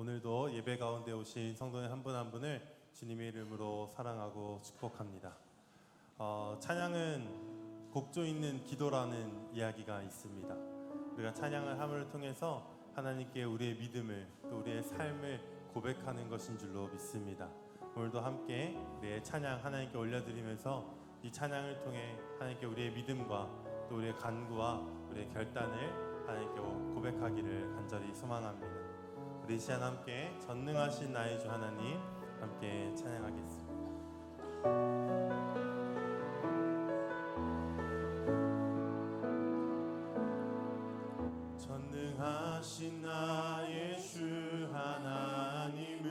오늘도 예배 가운데 오신 성도님 한 분 한 분을 주님의 이름으로 사랑하고 축복합니다. 찬양은 곡조 있는 기도라는 이야기가 있습니다. 우리가 찬양을 함을 통해서 하나님께 우리의 믿음을 또 우리의 삶을 고백하는 것인 줄로 믿습니다. 오늘도 함께 우리의 찬양 하나님께 올려드리면서 이 찬양을 통해 하나님께 우리의 믿음과 또 우리의 간구와 우리의 결단을 하나님께 고백하기를 간절히 소망합니다. 우리 이 시간 함께 전능하신 나의 주 하나님 함께 찬양하겠습니다. 전능하신 나의 주 하나님은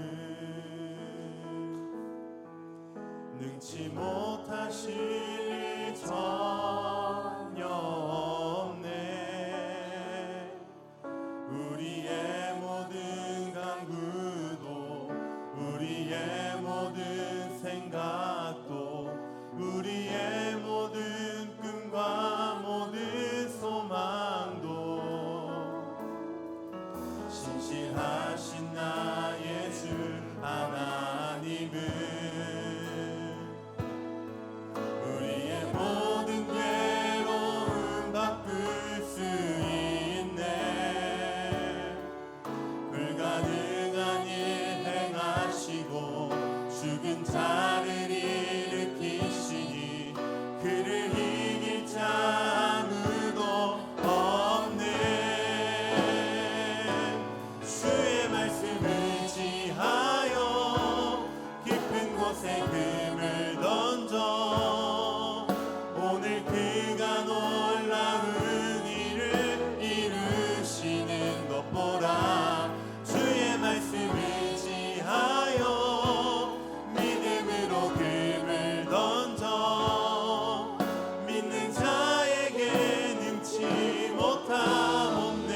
능치 못하실 일 전혀 없네. 우리의 모든 간구도 우리의 모든 생각도 우리의 모든 꿈과 모든 소망도 신실하신 나의 주 하나님은 우리의 모든 괴로움 바꿀 수 있네. 불가능한 일 행하시고 죽은 자를 일으키시니 그를 이길 자 아무도 없네. 주의 말씀을 지하여 깊은 곳에 금을 던져 오늘 그가 놀라운 일을 이루시는 것 보라. 주의 말씀을 지하여 믿음으로 금을 던져 믿는 자에게 능치 못함 없네.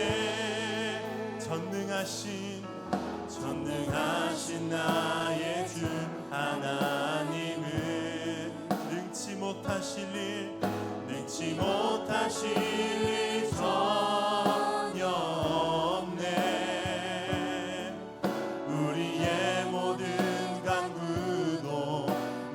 전능하신 나의 주 하나님은 능치 못하실 일 전혀 없네. 우리의 모든 간구도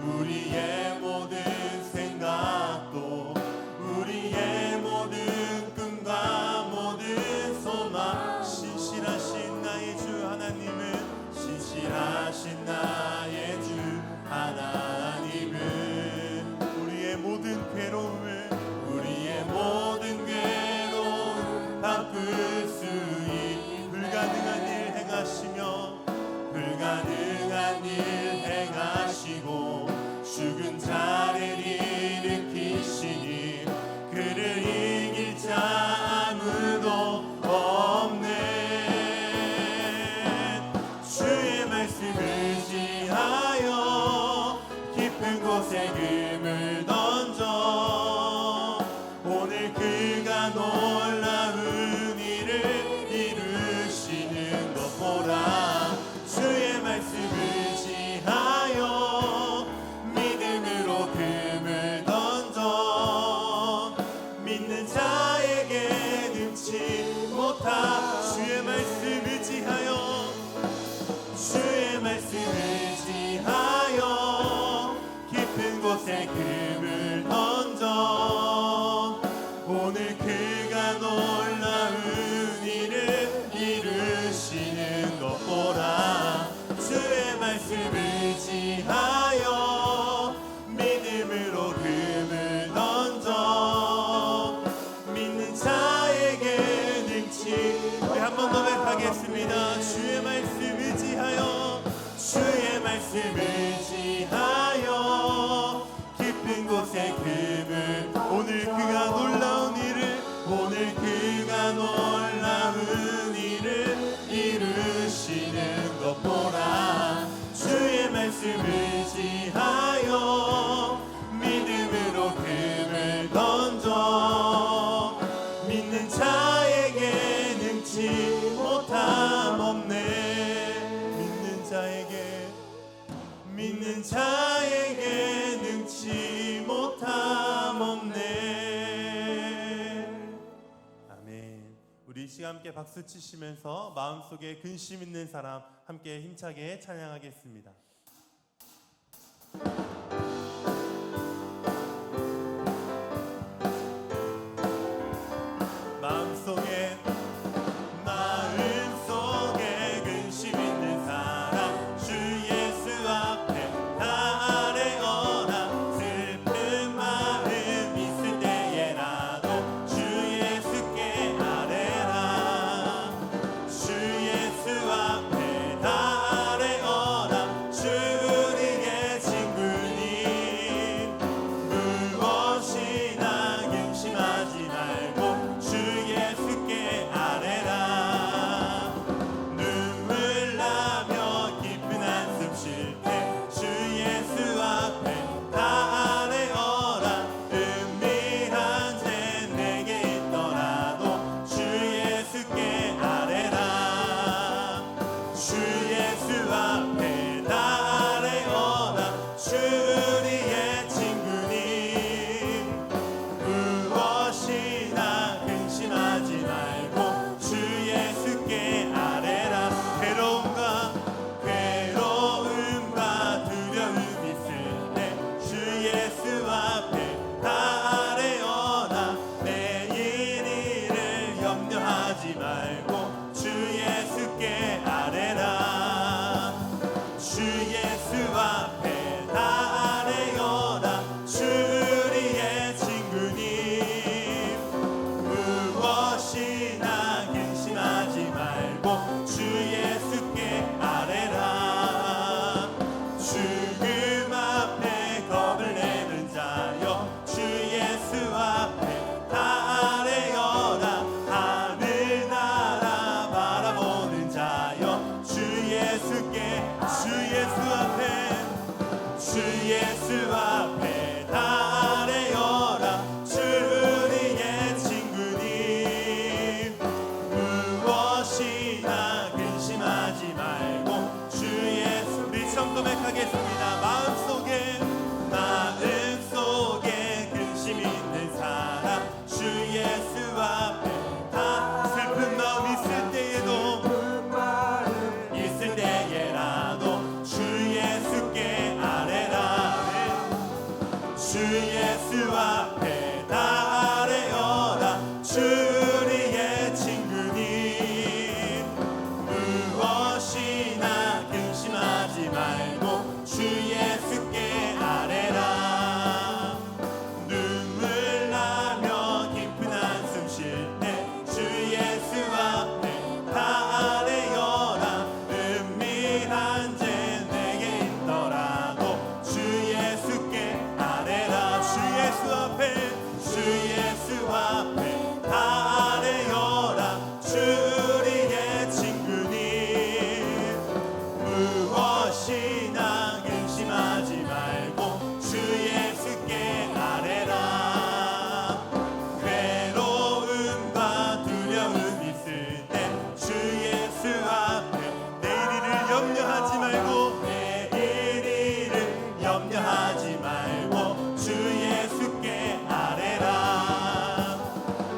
우리의 모든 생각도 우리의 모든 꿈과 모든 소망 신실하신 나의 주 하나님은 신실하신 나의 주 하나님은 우리의 모든 괴로움 바꿀 수 있는 불가능한 일 행하시고 죽은 자를 일으키시니 그를 이길 자 아무도 없네. 주의 말씀을 지하여 깊은 곳에 금을 던져 오늘 그가 놀라운 일을 이루시는 것 보라. 주의 말씀을 지하여 믿음으로 금을 던져 믿는 자에게 능치 못하. 주의 말씀을 지하여 깊은 곳에 금을 던져 오늘 그가 놀라운 일을 이루시는 것 보라. 주의 말씀을 지하여 믿음으로 금을 던져 믿는 자에게 능치. 우리 한 번 더 고백하겠습니다. 주의 말씀을 지하여 깊은 곳에 금을 오늘 그가 놀라운 일을 이루시는 것 보라. 주의 말씀을 지하여 믿음으로 금을 던져 믿는 자에게 능치 못함 없네. 믿는 자에게 능치 못함 없네. 아멘. 우리 시간 함께 박수 치시면서 마음속에 근심 있는 사람 함께 힘차게 찬양하겠습니다. 마음속에 근심 있는 사람 주 예수 앞에 다 아뢰어라. 슬픈 마음 있을 때에라도 주 예수께 아뢰라. 주 예수 앞에 다 아뢰어라. 주 우리의 친구니 무엇이나 근심하지 말고 주 예수께 아뢰라. 눈물 나며 깊은 한숨 쉴 때 주 예수 앞에 다 아뢰어라. 은밀한 죄 내게 있더라도 주 예수께 아뢰라. 주 예수 앞에 다 아뢰어라. 주 우리의 친구니 무엇이나 근심하지 말고 주 예수께 아뢰라. 괴로움과 두려움 있을 때 주 예수 앞에 다 아뢰어라. 내일 일을 염려하지 말고 주 예수께 아뢰라. 주 예수 앞에 다 아뢰어라. 주 우리의 친구니 무엇이나 근심하지 말고 주 예수께 아뢰라. 죽음 앞에 겁을 내는 자여 주 예수 앞에 다 아뢰어라. 하늘나라 바라보는 자여 주 예수께 주 예수 앞에 다 아뢰어라. 주 우리의 친구니 무엇이나 근심하지 말고 주 예수. 우리 처음 고백하겠습니다. 마음속에 근심 있는 사람 주 예수 앞에 다 슬픈 마음 있을 때에라도 주 예수께 아뢰라. 주 예수 앞에 다 아뢰어라. 주 우리의 친구니 무엇이나 근심하지 말고 주 예수께 아뢰라. 눈물 나며 깊은 한숨 쉴 때 주 예수 앞에 다 아뢰어라. 은밀한 죄 내게 있더라도 주 예수께 아뢰라. 주 예수 앞에 다 아뢰어라. 주 우리의 친구니 무엇이나 근심하지 말고 주 예수께 아뢰라. 괴로움과 두려움 있을 때 주 예수 앞에 내일 일을 염려하지 말고 주 예수께 아뢰라.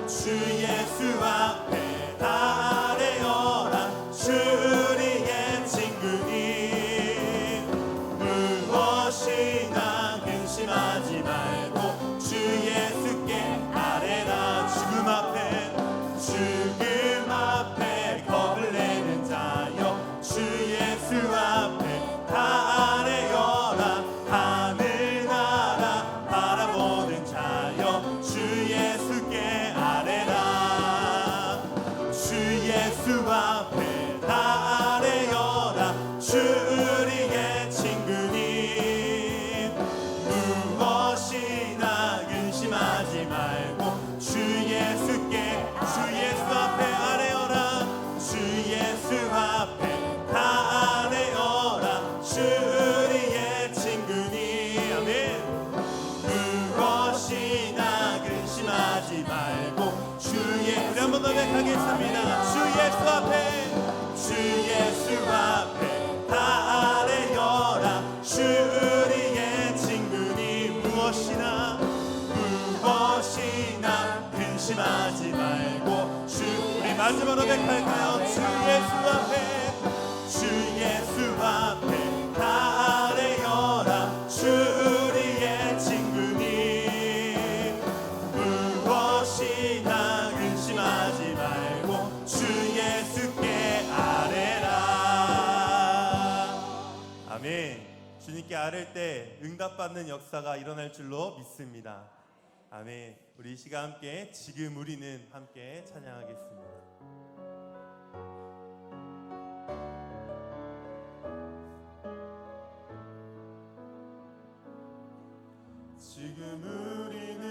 주 예수 앞에 다 아뢰어라. 주 우리의 친구니 무엇이나 근심하지 말고 주 예수께 아뢰라. 죽음 앞에 겁을 내는 자여 주 예수 앞에 다 아뢰어라. 하늘나라 바라보는 자여 주 예수께 아뢰라. 주 예수 앞에 다 아뢰어라. 주 우리의 친구니 무엇이나 근심하지 말고 주 예수께 주 예수 앞에 아뢰어라. 주 예수 앞에 다 아뢰어라. 주 우리의 친구니 아멘. 무엇이나 근심하지 말고 우리 한번 고백하겠습니다. 주 예수 앞에 다 아뢰어라. 주 우리의 친구니 무엇이나 근심하지 말고 주 우리 마지막으로 고백할까요? 주 예수 앞에, 주 예수 앞에 다 아뢰어라. 주 우리의 친구니 무엇이나 근심하지 말고 주 예수께 아뢰라. 아멘. 주님께 아뢰 때 응답받는 역사가 일어날 줄로 믿습니다. 아멘. 우리 이 시간 함께 지금 우리는 함께 찬양하겠습니다. 지금 우리는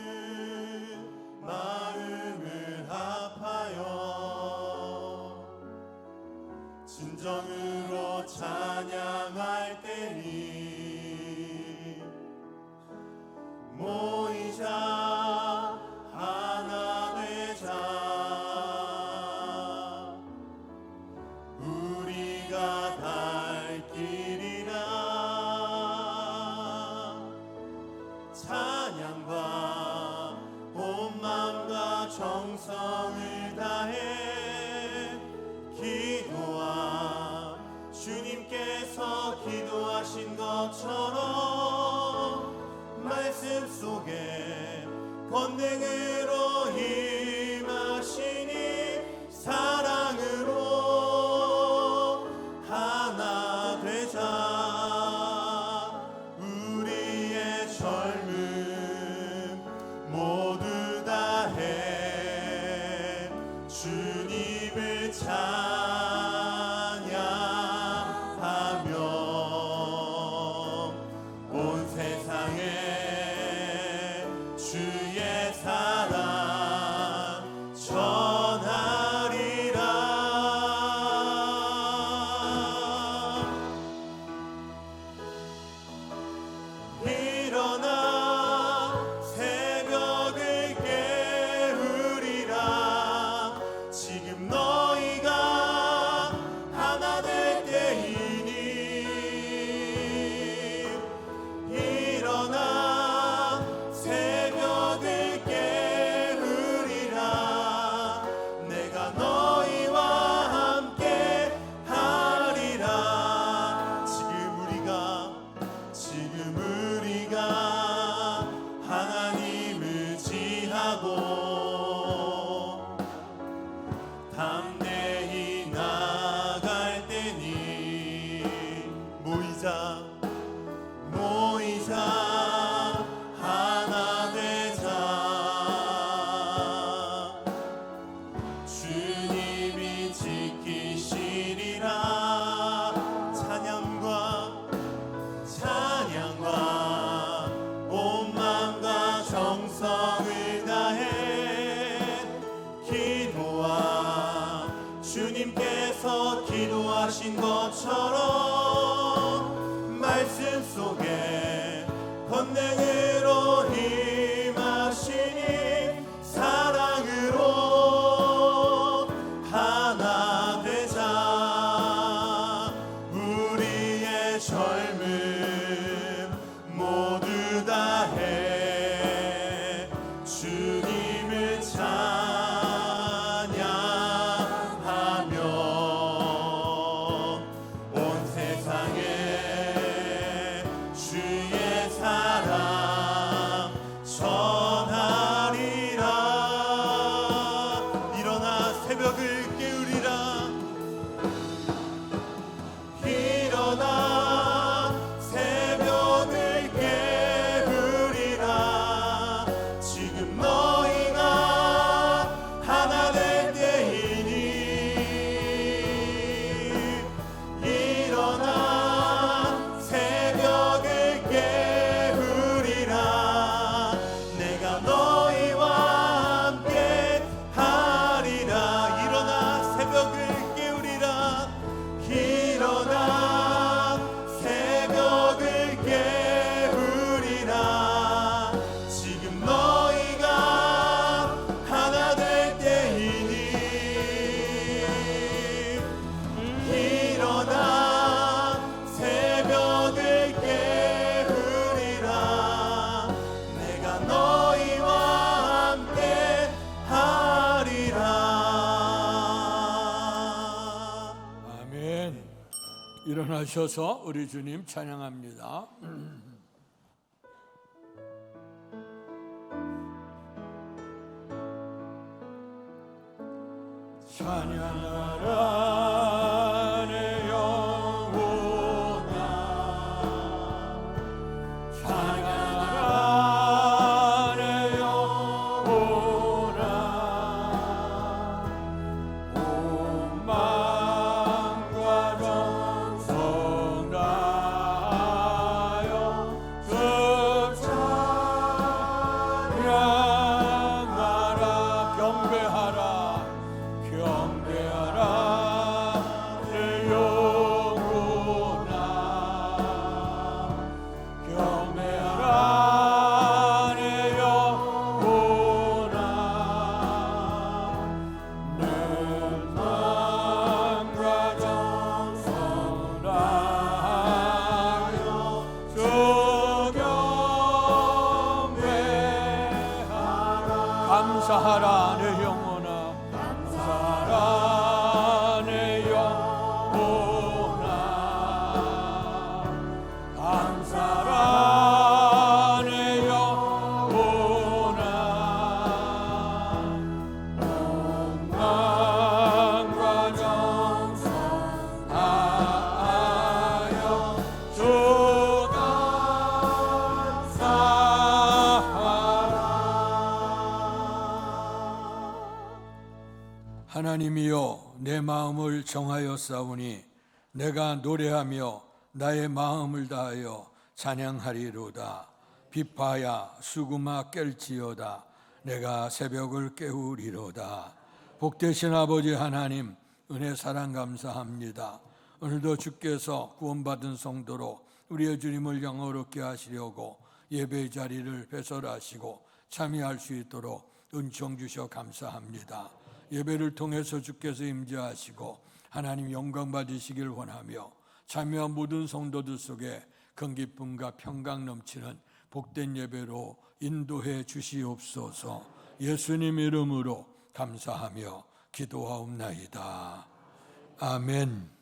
마음을 합하여 진정으로 찬양할 때니 모이자 하나 되자. 우리가 갈 길이라. 찬양과 온 마음과 정성을 다해 기도와 주님께서 기도하신 것처럼 말씀 속에 권능으로 임하시니 사랑으로 하나 되자. 우리의 젊음 모두 다해 주님을 찬양하며 온 세상에 주의 사랑 전하리라. 일어나 새벽을 깨우리라. 지금 너희가 하나 될 때이니 일어나 새벽을 깨우리라. 내가 너희와 함께 하리라. 지금 우리가 하나님을 지하고 담대히 나갈 때니 모이자 하나 되자. 주님이 지키시리라. 찬양과 온 마음과 정성을 다해 기도와 주님께서 기도하신 것처럼 말씀 속에 권능으로 임하시니 사랑으로 하나 되자. 우리의 젊음 모두 다해 주님을 찬양하며 온 세상에 주의 사랑 전하리라. 일어나 새벽을 깨우리라. 일어나 일어나셔서 우리 주님 찬양합니다. 찬양하라 내 영혼아, 찬양하라 내 영혼아, 온 마음과 정성 다하여 주 찬양하라. 경배하라 내 영혼아, 경배하라 내 영혼아, 내 마음과 정성 다하여 주 경배하라. 감사하라 내 영혼아, 감사하라 내 영혼아, 감사하라 내 영혼아, 온 마음과 정성 다하여 주 감사하라. 하나님이여, 내 마음을 정하였사오니 내가 노래하며 나의 마음을 다하여 찬양하리로다. 비파야 수구마 깰지어다. 내가 새벽을 깨우리로다. 복되신 아버지 하나님, 은혜 사랑 감사합니다. 오늘도 주께서 구원받은 성도로 우리의 주님을 영어롭게 하시려고 예배의 자리를 배설하시고 참여할 수 있도록 은총 주셔 감사합니다. 예배를 통해서 주께서 임재하시고 하나님 영광 받으시길 원하며 참여한 모든 성도들 속에 긍기쁨과 평강 넘치는 복된 예배로 인도해 주시옵소서. 예수님 이름으로 감사하며 기도하옵나이다. 아멘.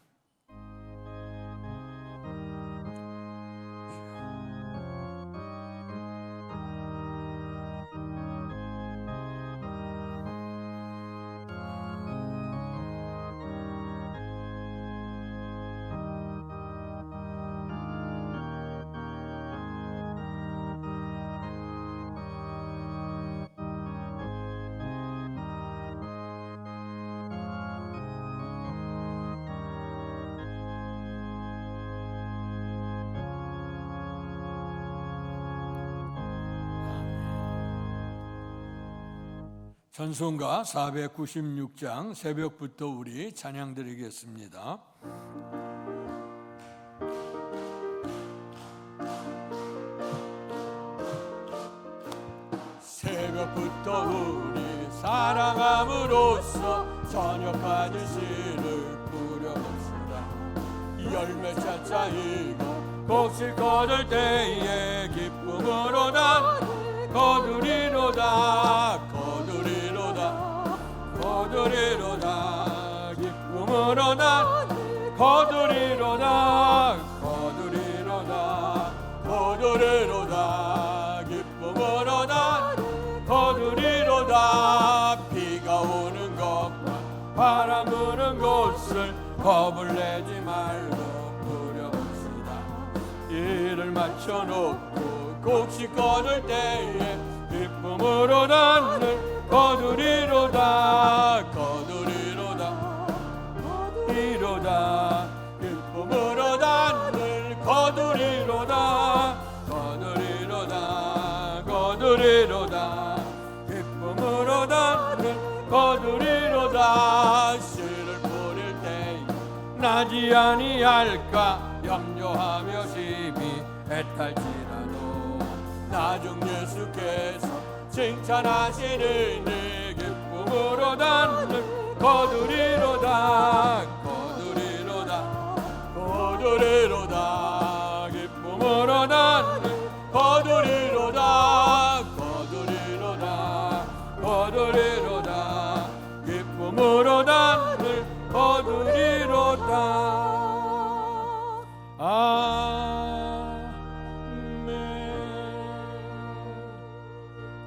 전송가 496장 새벽부터 우리 찬양 드리겠습니다. 새벽부터 우리 사랑함으로써 저녁까지 시를 부려봅시다. 열매 차차이고 곡식 거둘 때에 기쁨으로 난 거두리로다. 거두리로다 기쁨으로 난 거두리로다. 기쁨으로 난 거두리로다. 비가 오는 것과 바람 부는 곳을 겁을 내지 말고 부려봅시다. 일을 마쳐놓고 곡식 거둘 때에 기쁨으로 나는 거두리로다. 기쁨으로 나는 거두리로다. 기쁨으로 나는 거두리로다. 씨를 뿌릴 때 나지 아니할까 염려하며 심히 애탈지라도 나중 예수께서 칭찬하시는 기쁨으로 나는 거두리로다. 기쁨으로 나는 거두리로다. 기쁨으로 나는 거두리로다.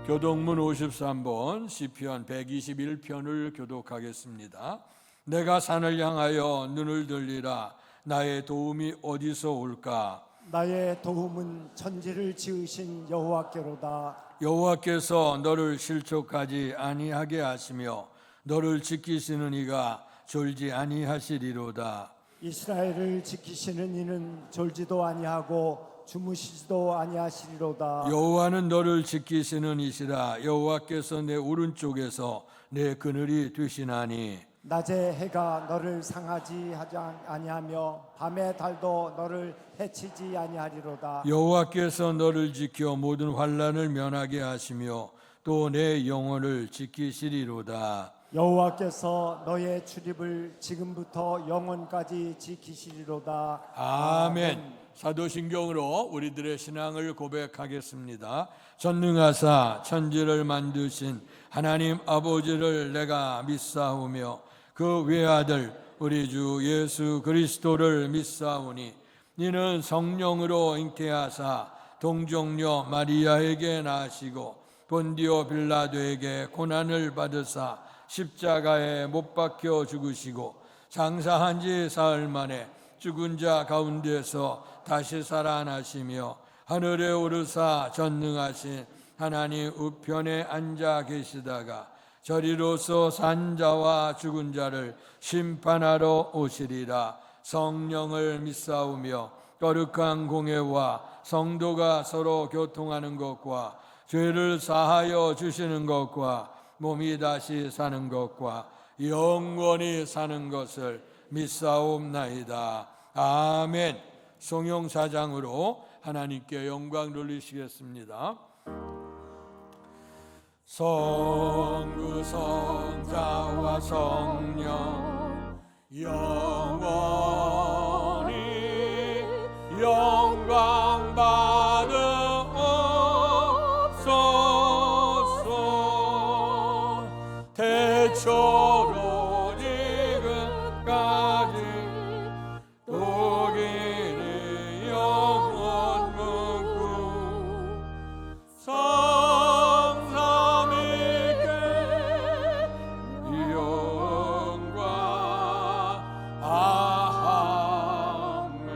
교동문 53번 시편 121편을 교독하겠습니다. 내가 산을 향하여 눈을 들리라. 나의 도움이 어디서 올까? 나의 도움은 천지를 지으신 여호와께로다. 여호와께서 너를 실족하지 아니하게 하시며 너를 지키시는 이가 졸지 아니하시리로다. 이스라엘을 지키시는 이는 졸지도 아니하고 주무시지도 아니하시리로다. 여호와는 너를 지키시는 이시라. 여호와께서 내 오른쪽에서 내 그늘이 되시나니 낮에 해가 너를 상하지 하지 아니하며 밤에 달도 너를 해치지 아니하리로다. 여호와께서 너를 지켜 모든 환난을 면하게 하시며 또 내 영혼을 지키시리로다. 여호와께서 너의 출입을 지금부터 영원까지 지키시리로다. 아멘. 사도신경으로 우리들의 신앙을 고백하겠습니다. 전능하사 천지를 만드신 하나님 아버지를 내가 믿사오며 그 외아들 우리 주 예수 그리스도를 믿사오니 이는 성령으로 잉태하사 동정녀 마리아에게 나시고 본디오 빌라도에게 고난을 받으사 십자가에 못 박혀 죽으시고 장사한 지 사흘 만에 죽은 자 가운데서 다시 살아나시며 하늘에 오르사 전능하신 하나님 우편에 앉아 계시다가 저리로서 산 자와 죽은 자를 심판하러 오시리라. 성령을 믿사오며 거룩한 공회와 성도가 서로 교통하는 것과 죄를 사하여 주시는 것과 몸이 다시 사는 것과 영원히 사는 것을 믿사옵나이다. 아멘. 송영사장으로 하나님께 영광 돌리시겠습니다. 성부 성자와 성령 영원히 영광 받으옵소서. 대초로 지금까지 독일의 영원 군구 성삼위께 영광. 아멘.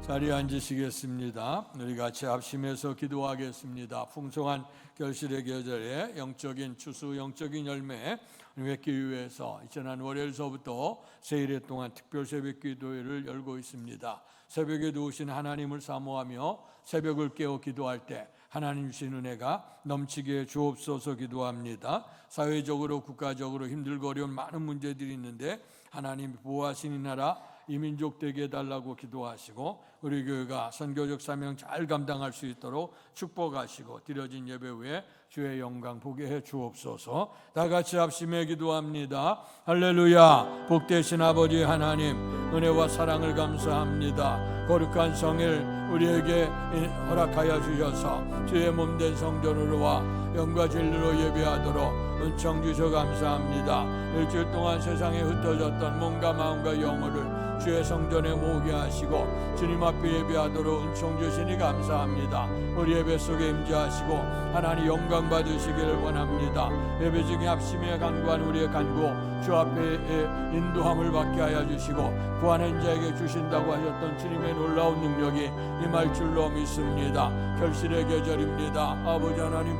자리에 앉으시겠습니다. 우리 같이 합심해서 기도하겠습니다. 풍성한 결실의 계절에 영적인 추수, 영적인 열매 맺기 위해서 지난 월요일서부터 세일회 동안 특별 새벽 기도회를 열고 있습니다. 새벽에 누우신 하나님을 사모하며 새벽을 깨어 기도할 때 하나님 주신 은혜가 넘치게 주옵소서 기도합니다. 사회적으로 국가적으로 힘들고 어려운 많은 문제들이 있는데 하나님 보호하신 이 나라 이 민족 되게 해달라고 기도하시고 우리 교회가 선교적 사명 잘 감당할 수 있도록 축복하시고 드려진 예배 후에 주의 영광 보게 해 주옵소서. 다 같이 합심해 기도합니다. 할렐루야. 복되신 아버지 하나님 은혜와 사랑을 감사합니다. 거룩한 성일 우리에게 허락하여 주셔서 주의 몸된 성전으로와 영과 진리로 예배하도록 은총 주셔 감사합니다. 일주일 동안 세상에 흩어졌던 몸과 마음과 영혼을 주의 성전에 모으게 하시고 주님 앞에 예배하도록 은총 주시니 감사합니다. 우리 예배 속에 임재하시고 하나님 영광 받으시기를 원합니다. 예배 중에 합심해 간구한 우리의 간구 주 앞에 인도함을 받게 하여 주시고 구하는 자에게 주신다고 하셨던 주님의 놀라운 능력이 임할 줄로 믿습니다. 결실의 계절입니다. 아버지 하나님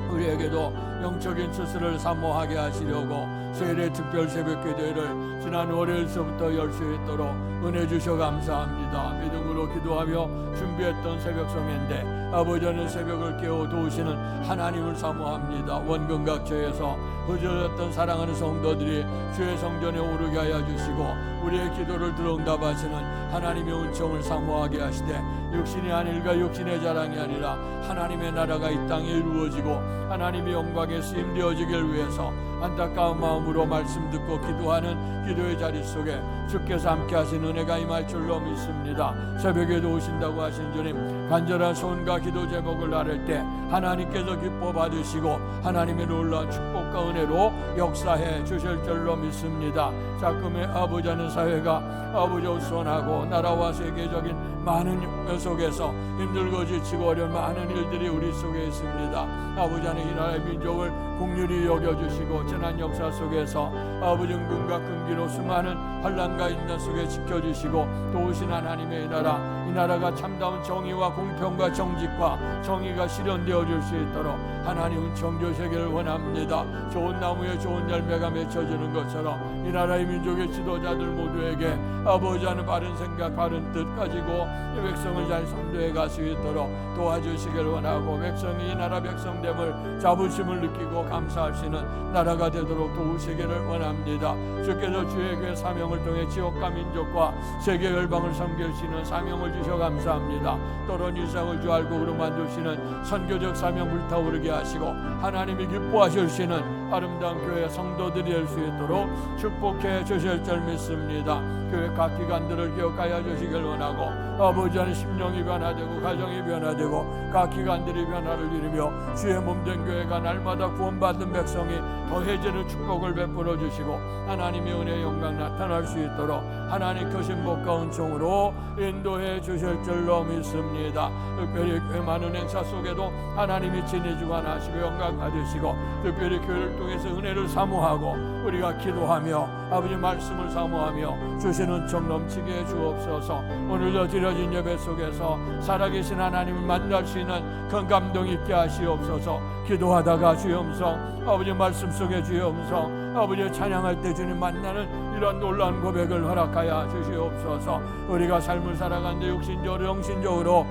우리에게도 영적인 추수를 사모하게 하시려고 세일의 특별 새벽 기도회를 지난 월요일서부터 열 수 있도록 은혜 주셔 감사합니다. 믿음으로 기도하며 준비했던 새벽 성회인데 아버지는 새벽을 깨워 도우시는 하나님을 사모합니다. 원근 각처에서 흩어졌던 사랑하는 성도들이 주의 성전에 오르게 하여 주시고 우리의 기도를 들응답하시는 하나님의 은총을 사모하게 하시되 육신이 아닐까 육신의 자랑이 아니라 하나님의 나라가 이 땅에 이루어지고 하나님의 영광에 쓰임되어지길 위해서 안타까운 마음으로 말씀 듣고 기도하는 기도의 자리 속에 주께서 함께 하신 은혜가 임할 줄로 믿습니다. 새벽에도 오신다고 하신 주님 간절한 소원과 기도 제목을 나눌 때 하나님께서 기뻐 받으시고 하나님의 놀라운 축복 축복과 은혜로 역사해 주실 줄로 믿습니다. 자금의 아버지 하는 사회가 아버지 우선하고 나라와 세계적인 많은 역 속에서 힘들고 지치고 어려운 많은 일들이 우리 속에 있습니다. 아버지 하는 이 나라의 민족을 긍휼히 여겨주시고 지난 역사 속에서 아버지 은근과 금기로 수많은 환난과 인난 속에 지켜주시고 도우신 하나님의 이 나라가 참다운 정의와 공평과 정직과 정의가 실현되어질 수 있도록 하나님 은총 주시기를 원합니다. 좋은 나무에 좋은 열매가 맺혀지는 것처럼 이 나라의 민족의 지도자들 모두에게 아버지 하는 바른 생각 바른 뜻 가지고 이 백성을 잘 선도해 갈 수 있도록 도와주시기를 원하고 백성이 이 나라 백성됨을 자부심을 느끼고 감사하시는 나라가 되도록 도우시기를 원합니다. 주께서 주의 교회 사명을 통해 지역과 민족과 세계 열방을 섬기시는 사명을 주셔 감사합니다. 또런 일상을 주 알고 그로만 두시는 선교적 사명 불타오르게 하시고 하나님이 기뻐하시는 아름다운 교회 성도들이 될 수 있도록 축복해 주실 줄 믿습니다. 교회 각 기관들을 기억하여 주시길 원하고 아버지 하는 심령이 변화되고 가정이 변화되고 각 기관들이 변화를 이루며 주의 몸된 교회가 날마다 구원받은 백성이 더해지는 축복을 베풀어 주시고 하나님의 은혜의 영광 나타날 수 있도록 하나님 크신 복과 은총으로 인도해 주실 줄로 믿습니다. 특별히 교회 많은 행사 속에도 하나님이 친히 주관하시고 영광 받으시고 특별히 교회를 통해서 은혜를 사모하고 우리가 기도하며 아버지 말씀을 사모하며 주신 은총 넘치게 해 주옵소서. 오늘도 드려진 예배 속에서 살아계신 하나님을 만날 수 있는 큰 감동 있게 하시옵소서. 기도하다가 주의 음성 아버지 말씀 속에 주의 음성 아버지 찬양할 때 주님 만나는 이런 놀라운 고백을 허락하여 주시옵소서. 우리가 삶을 살아가는데 육신적으로 영신적으로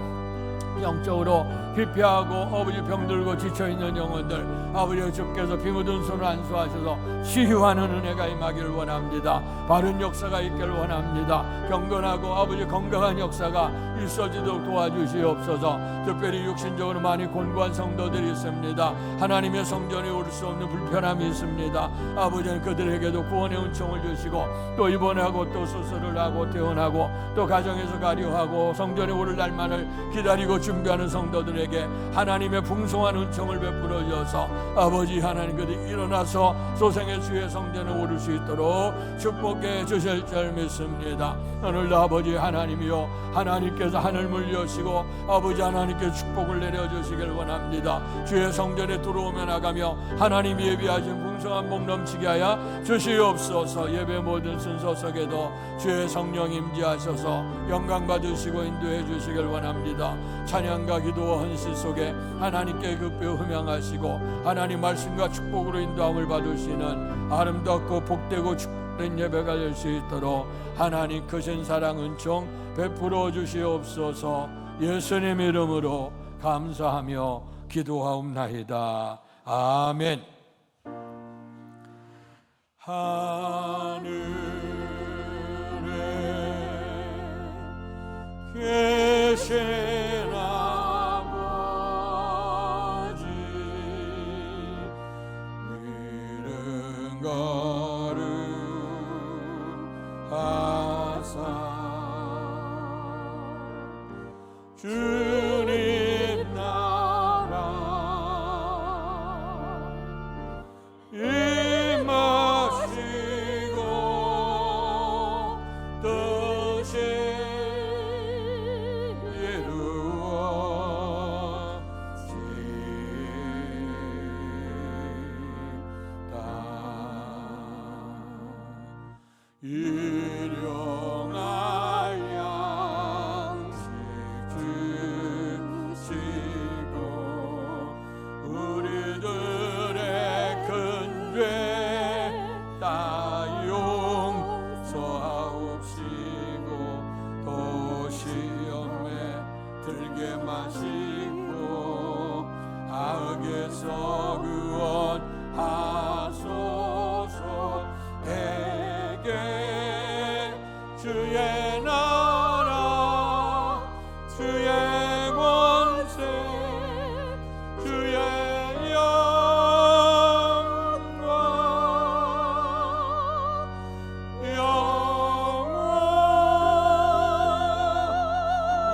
영적으로 피폐하고 아버지 병들고 지쳐있는 영혼들 아버지 주께서 비 묻은 손을 안수하셔서 치유하는 은혜가 임하기를 원합니다. 바른 역사가 있기를 원합니다. 경건하고 아버지 건강한 역사가 있어지도록 도와주시옵소서. 특별히 육신적으로 많이 곤고한 성도들이 있습니다. 하나님의 성전에 오를 수 없는 불편함이 있습니다. 아버지는 그들에게도 구원의 은총을 주시고 또 입원하고 또 수술을 하고 퇴원하고 또 가정에서 가려하고 성전에 오를 날만을 기다리고 준비하는 성도들에게 하나님의 풍성한 은총을 베풀어 주어서 아버지 하나님 그들이 일어나서 소생의 주의 성전에 오를 수 있도록 축복해 주실 줄 믿습니다. 오늘도 아버지 하나님이요 하나님께서 하늘을 여시고 아버지 하나님께 축복을 내려주시길 원합니다. 주의 성전에 들어오며 나가며 하나님 예비하신 풍성한 복 넘치게 하여 주시옵소서. 예배 모든 순서 속에도 주의 성령 임재하셔서 영광 받으시고 인도해 주시길 원합니다. 찬양과 기도와 헌신 속에 하나님께 급히 흠양하시고 하나님 말씀과 축복으로 인도함을 받으시는 아름답고 복되고 축복된 예배가 될 수 있도록 하나님 크신 사랑 은총 베풀어 주시옵소서. 예수님 이름으로 감사하며 기도하옵나이다. 아멘. 하늘에 계신 아버지 이름 거룩하사 주님 나라 임하시고 뜻이 일용할 양식 주시고 우리들의 큰 죄 다 용서하옵시고 또 시험에 들게 마시고 악에서 구원하소서. 대개 주의 나라 주의 권세 주의 영광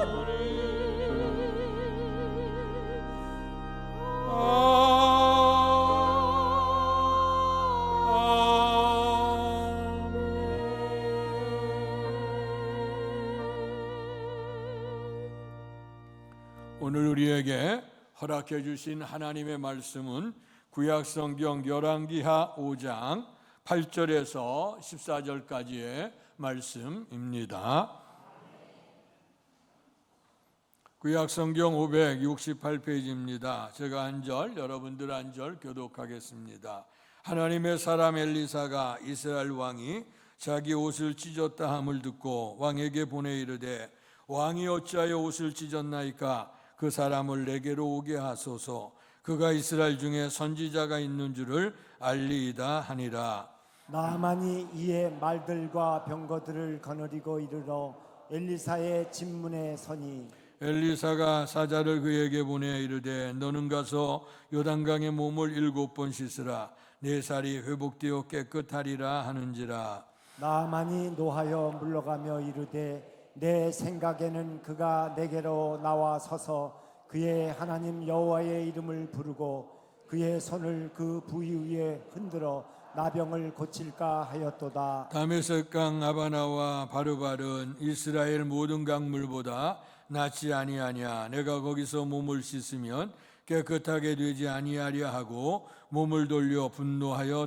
영원히 오늘 우리에게 허락해 주신 하나님의 말씀은 구약성경 열왕기하 5장 8절에서 14절까지의 말씀입니다. 구약성경 568페이지입니다. 제가 한 절, 여러분들 한 절 교독하겠습니다. 하나님의 사람 엘리사가 이스라엘 왕이 자기 옷을 찢었다 함을 듣고 왕에게 보내 이르되 왕이 어찌하여 옷을 찢었나이까? 그 사람을 내게로 오게 하소서. 그가 이스라엘 중에 선지자가 있는 줄을 알리이다 하니라. 나아만이 이에 말들과 병거들을 거느리고 이르러 엘리사의 집문에 서니 엘리사가 사자를 그에게 보내 이르되 너는 가서 요단강에 몸을 7번 씻으라. 네 살이 회복되어 깨끗하리라 하는지라. 나아만이 노하여 물러가며 이르되 내 생각에는 그가 내게로 나와 서서 그의 하나님 여호와의 이름을 부르고 그의 손을 그 부위 위에 흔들어 나병을 고칠까 하였도다. 다메섹강 아바나와 바르발은 이스라엘 모든 강물보다 낫지 아니하냐. 내가 거기서 몸을 씻으면 깨끗하게 되지 아니하랴 하고 몸을 돌려 분노하여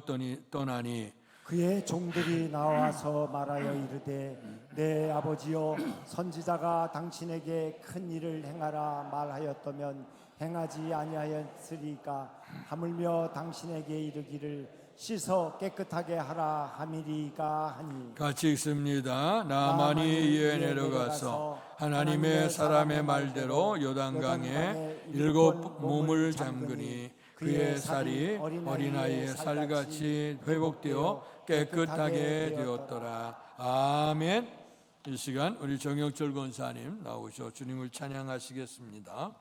떠나니 그의 종들이 나와서 말하여 이르되 내 아버지여 선지자가 당신에게 큰 일을 행하라 말하였다면 행하지 아니하였으리까? 하물며 당신에게 이르기를 씻어 깨끗하게 하라 함이리까 하니. 같이 읽습니다. 나아만이 이에 내려가서 하나님의 사람의 말대로 요단강에 7 몸을 잠그니 그의 살이 어린아이의 살같이 회복되어 깨끗하게 되었더라. 아멘. 이 시간 우리 정영철 권사님 나오셔 주님을 찬양하시겠습니다.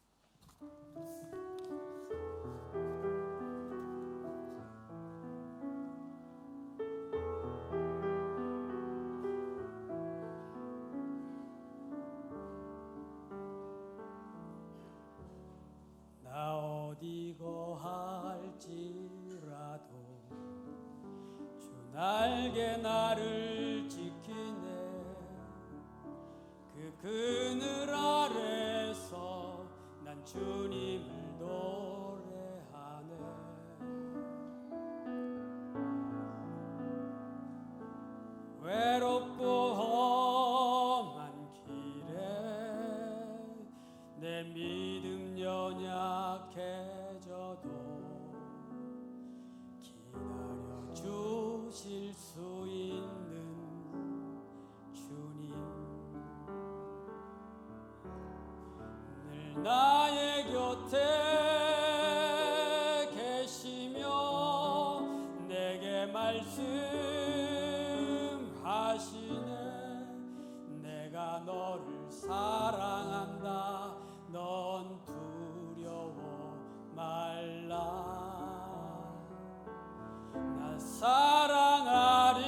나 어디 거할지라도 주 날개 나를 지키네. 그 그늘 아래서 난 주님을 노래하네. 외롭고 험한 길에 내 믿음 연약해져도 기다려 주실 수 있는 주님, 늘 나의 곁에 계시며 내게 말씀하시네. 내가 너를 사랑한다. 넌 두려워 말라. 나 사랑하리.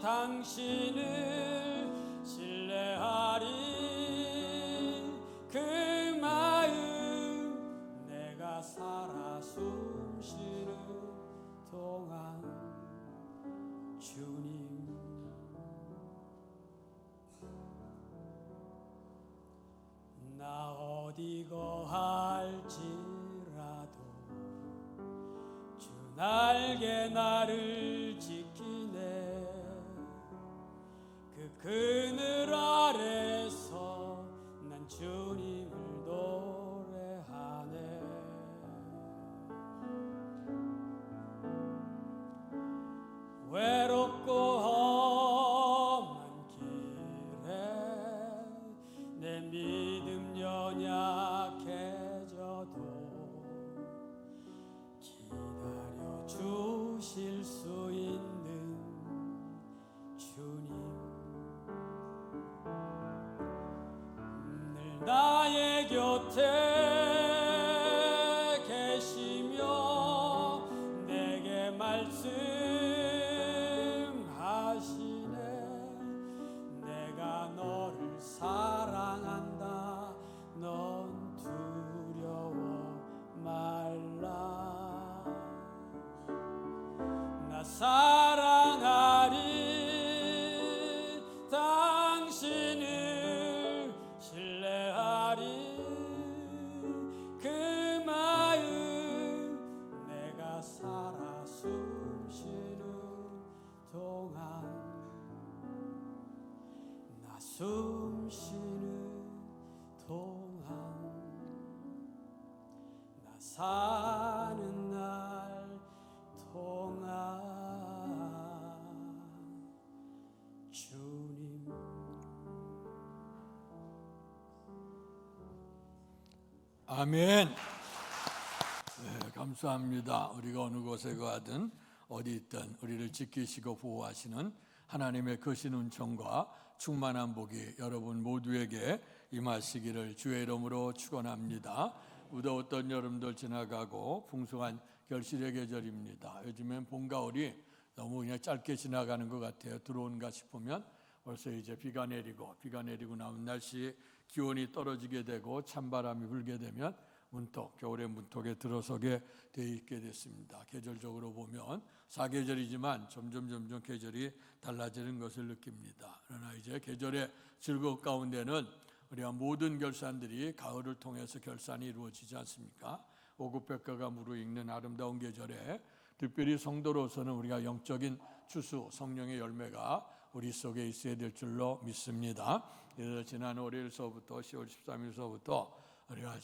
당신을 신뢰하리. 그 마음 내가 살아 숨쉬는 동안 주님. 나 어디 거할지라도 주 날개 나를 지키네. 그 그늘 아래서 난 주님을 노래하네. 외롭고 험한 길에 내 믿음 연약해져도 기다려 주실 수 있는 주님, 늘 나의 곁에 계시며 내게 말씀하시네. 내가 너를 사랑한다. 넌 두려워 말라. 나 사랑하리. 당신을 신뢰하리. 숨 쉬는 동안 나 사는 날 동안 주님 아멘. 네, 감사합니다. 우리가 어느 곳에 가든 어디 있든 우리를 지키시고 보호하시는 하나님의 크신 은총과 충만한 복이 여러분 모두에게 임하시기를 주의 이름으로 축원합니다. 무더웠던 여름도 지나가고 풍성한 결실의 계절입니다. 요즘엔 봄 가을이 너무 그냥 짧게 지나가는 것 같아요. 들어온가 싶으면 벌써 이제 비가 내리고 나면 날씨 기온이 떨어지게 되고 찬바람이 불게 되면 문턱, 겨울의 문턱에 들어서게 돼 있게 됐습니다. 계절적으로 보면 사계절이지만 점점 계절이 달라지는 것을 느낍니다. 그러나 이제 계절의 즐거움 가운데는 우리가 모든 결산들이 가을을 통해서 결산이 이루어지지 않습니까? 오곡백과가 무르익는 아름다운 계절에 특별히 성도로서는 우리가 영적인 추수, 성령의 열매가 우리 속에 있어야 될 줄로 믿습니다. 그래서 지난 월요일서부터 10월 13일서부터 우리가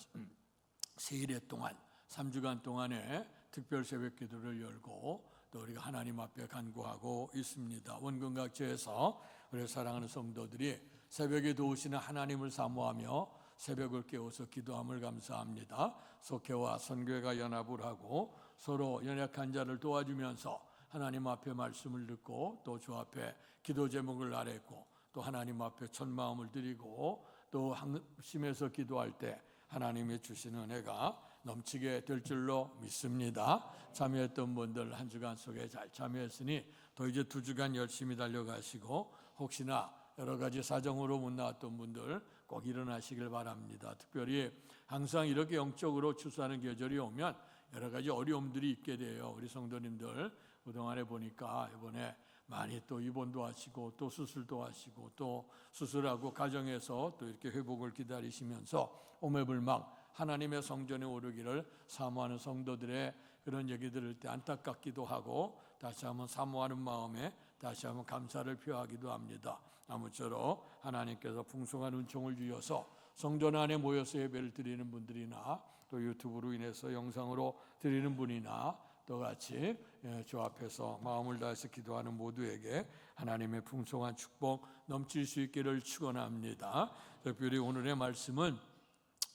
세일회 동안 3주간 동안에 특별 새벽 기도를 열고 또 우리가 하나님 앞에 간구하고 있습니다. 원근 각지에서 우리 사랑하는 성도들이 새벽에 도우시는 하나님을 사모하며 새벽을 깨워서 기도함을 감사합니다. 속회와 선교회가 연합을 하고 서로 연약한 자를 도와주면서 하나님 앞에 말씀을 듣고 또 주 앞에 기도 제목을 아뢰고 또 하나님 앞에 첫 마음을 드리고 또 심해서 기도할 때 하나님이 주시는 은혜가 넘치게 될 줄로 믿습니다. 참여했던 분들 한 주간 속에 잘 참여했으니 또 이제 2주간 열심히 달려가시고 혹시나 여러 가지 사정으로 못 나왔던 분들 꼭 일어나시길 바랍니다. 특별히 항상 이렇게 영적으로 추수하는 계절이 오면 여러 가지 어려움들이 있게 돼요. 우리 성도님들 그동안에 보니까 이번에 많이 또 입원도 하시고 또 수술도 하시고 또 수술하고 가정에서 또 이렇게 회복을 기다리시면서 오매불망 하나님의 성전에 오르기를 사모하는 성도들의 그런 얘기 들을 때 안타깝기도 하고 다시 한번 사모하는 마음에 다시 한번 감사를 표하기도 합니다. 아무쪼록 하나님께서 풍성한 은총을 주셔서 성전 안에 모여서 예배를 드리는 분들이나 또 유튜브로 인해서 영상으로 드리는 분이나 또 같이 주 앞에서 마음을 다해서 기도하는 모두에게 하나님의 풍성한 축복 넘칠 수 있기를 축원합니다. 특별히 오늘의 말씀은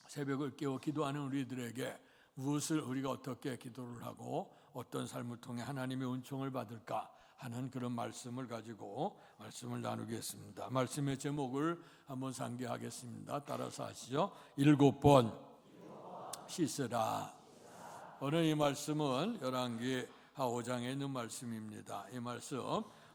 새벽을 깨워 기도하는 우리들에게 무엇을 우리가 어떻게 기도를 하고 어떤 삶을 통해 하나님의 은총을 받을까 하는 그런 말씀을 가지고 말씀을 나누겠습니다. 말씀의 제목을 한번 상기하겠습니다. 따라서 하시죠. 7번 씻으라. 오늘 이 말씀은 열왕기 5장에 있는 말씀입니다. 이 말씀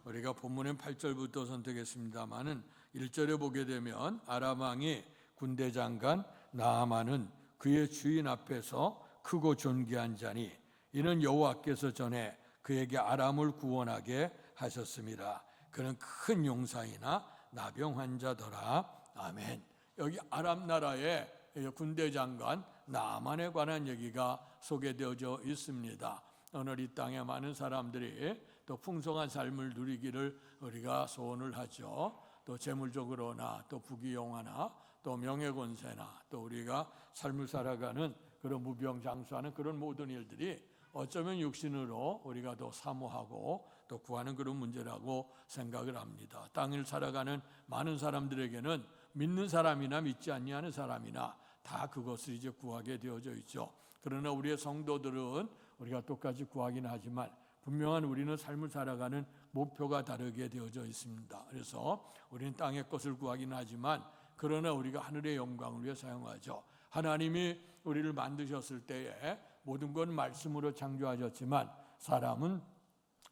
우리가 본문은 8절부터 선택했습니다마는 1절에 보게 되면 아람 왕이 군대 장관 나아만은 그의 주인 앞에서 크고 존귀한 자니 이는 여호와께서 전에 그에게 아람을 구원하게 하셨습니다. 그는 큰 용사이나 나병 환자더라. 아멘. 여기 아람 나라의 군대 장관 나아만에 관한 얘기가 소개되어져 있습니다. 오늘 이 땅에 많은 사람들이 또 풍성한 삶을 누리기를 우리가 소원을 하죠. 또 재물적으로나 또 부귀영화나 또 명예권세나 또 우리가 삶을 살아가는 그런 무병장수하는 그런 모든 일들이 어쩌면 육신으로 우리가 더 사모하고 또 구하는 그런 문제라고 생각을 합니다. 땅을 살아가는 많은 사람들에게는 믿는 사람이나 믿지 아니하는 사람이나 다 그것을 이제 구하게 되어져 있죠. 그러나 우리의 성도들은 우리가 똑같이 구하긴 하지만 분명한 우리는 삶을 살아가는 목표가 다르게 되어져 있습니다. 그래서 우리는 땅의 것을 구하긴 하지만 그러나 우리가 하늘의 영광을 위해 사용하죠. 하나님이 우리를 만드셨을 때에 모든 건 말씀으로 창조하셨지만 사람은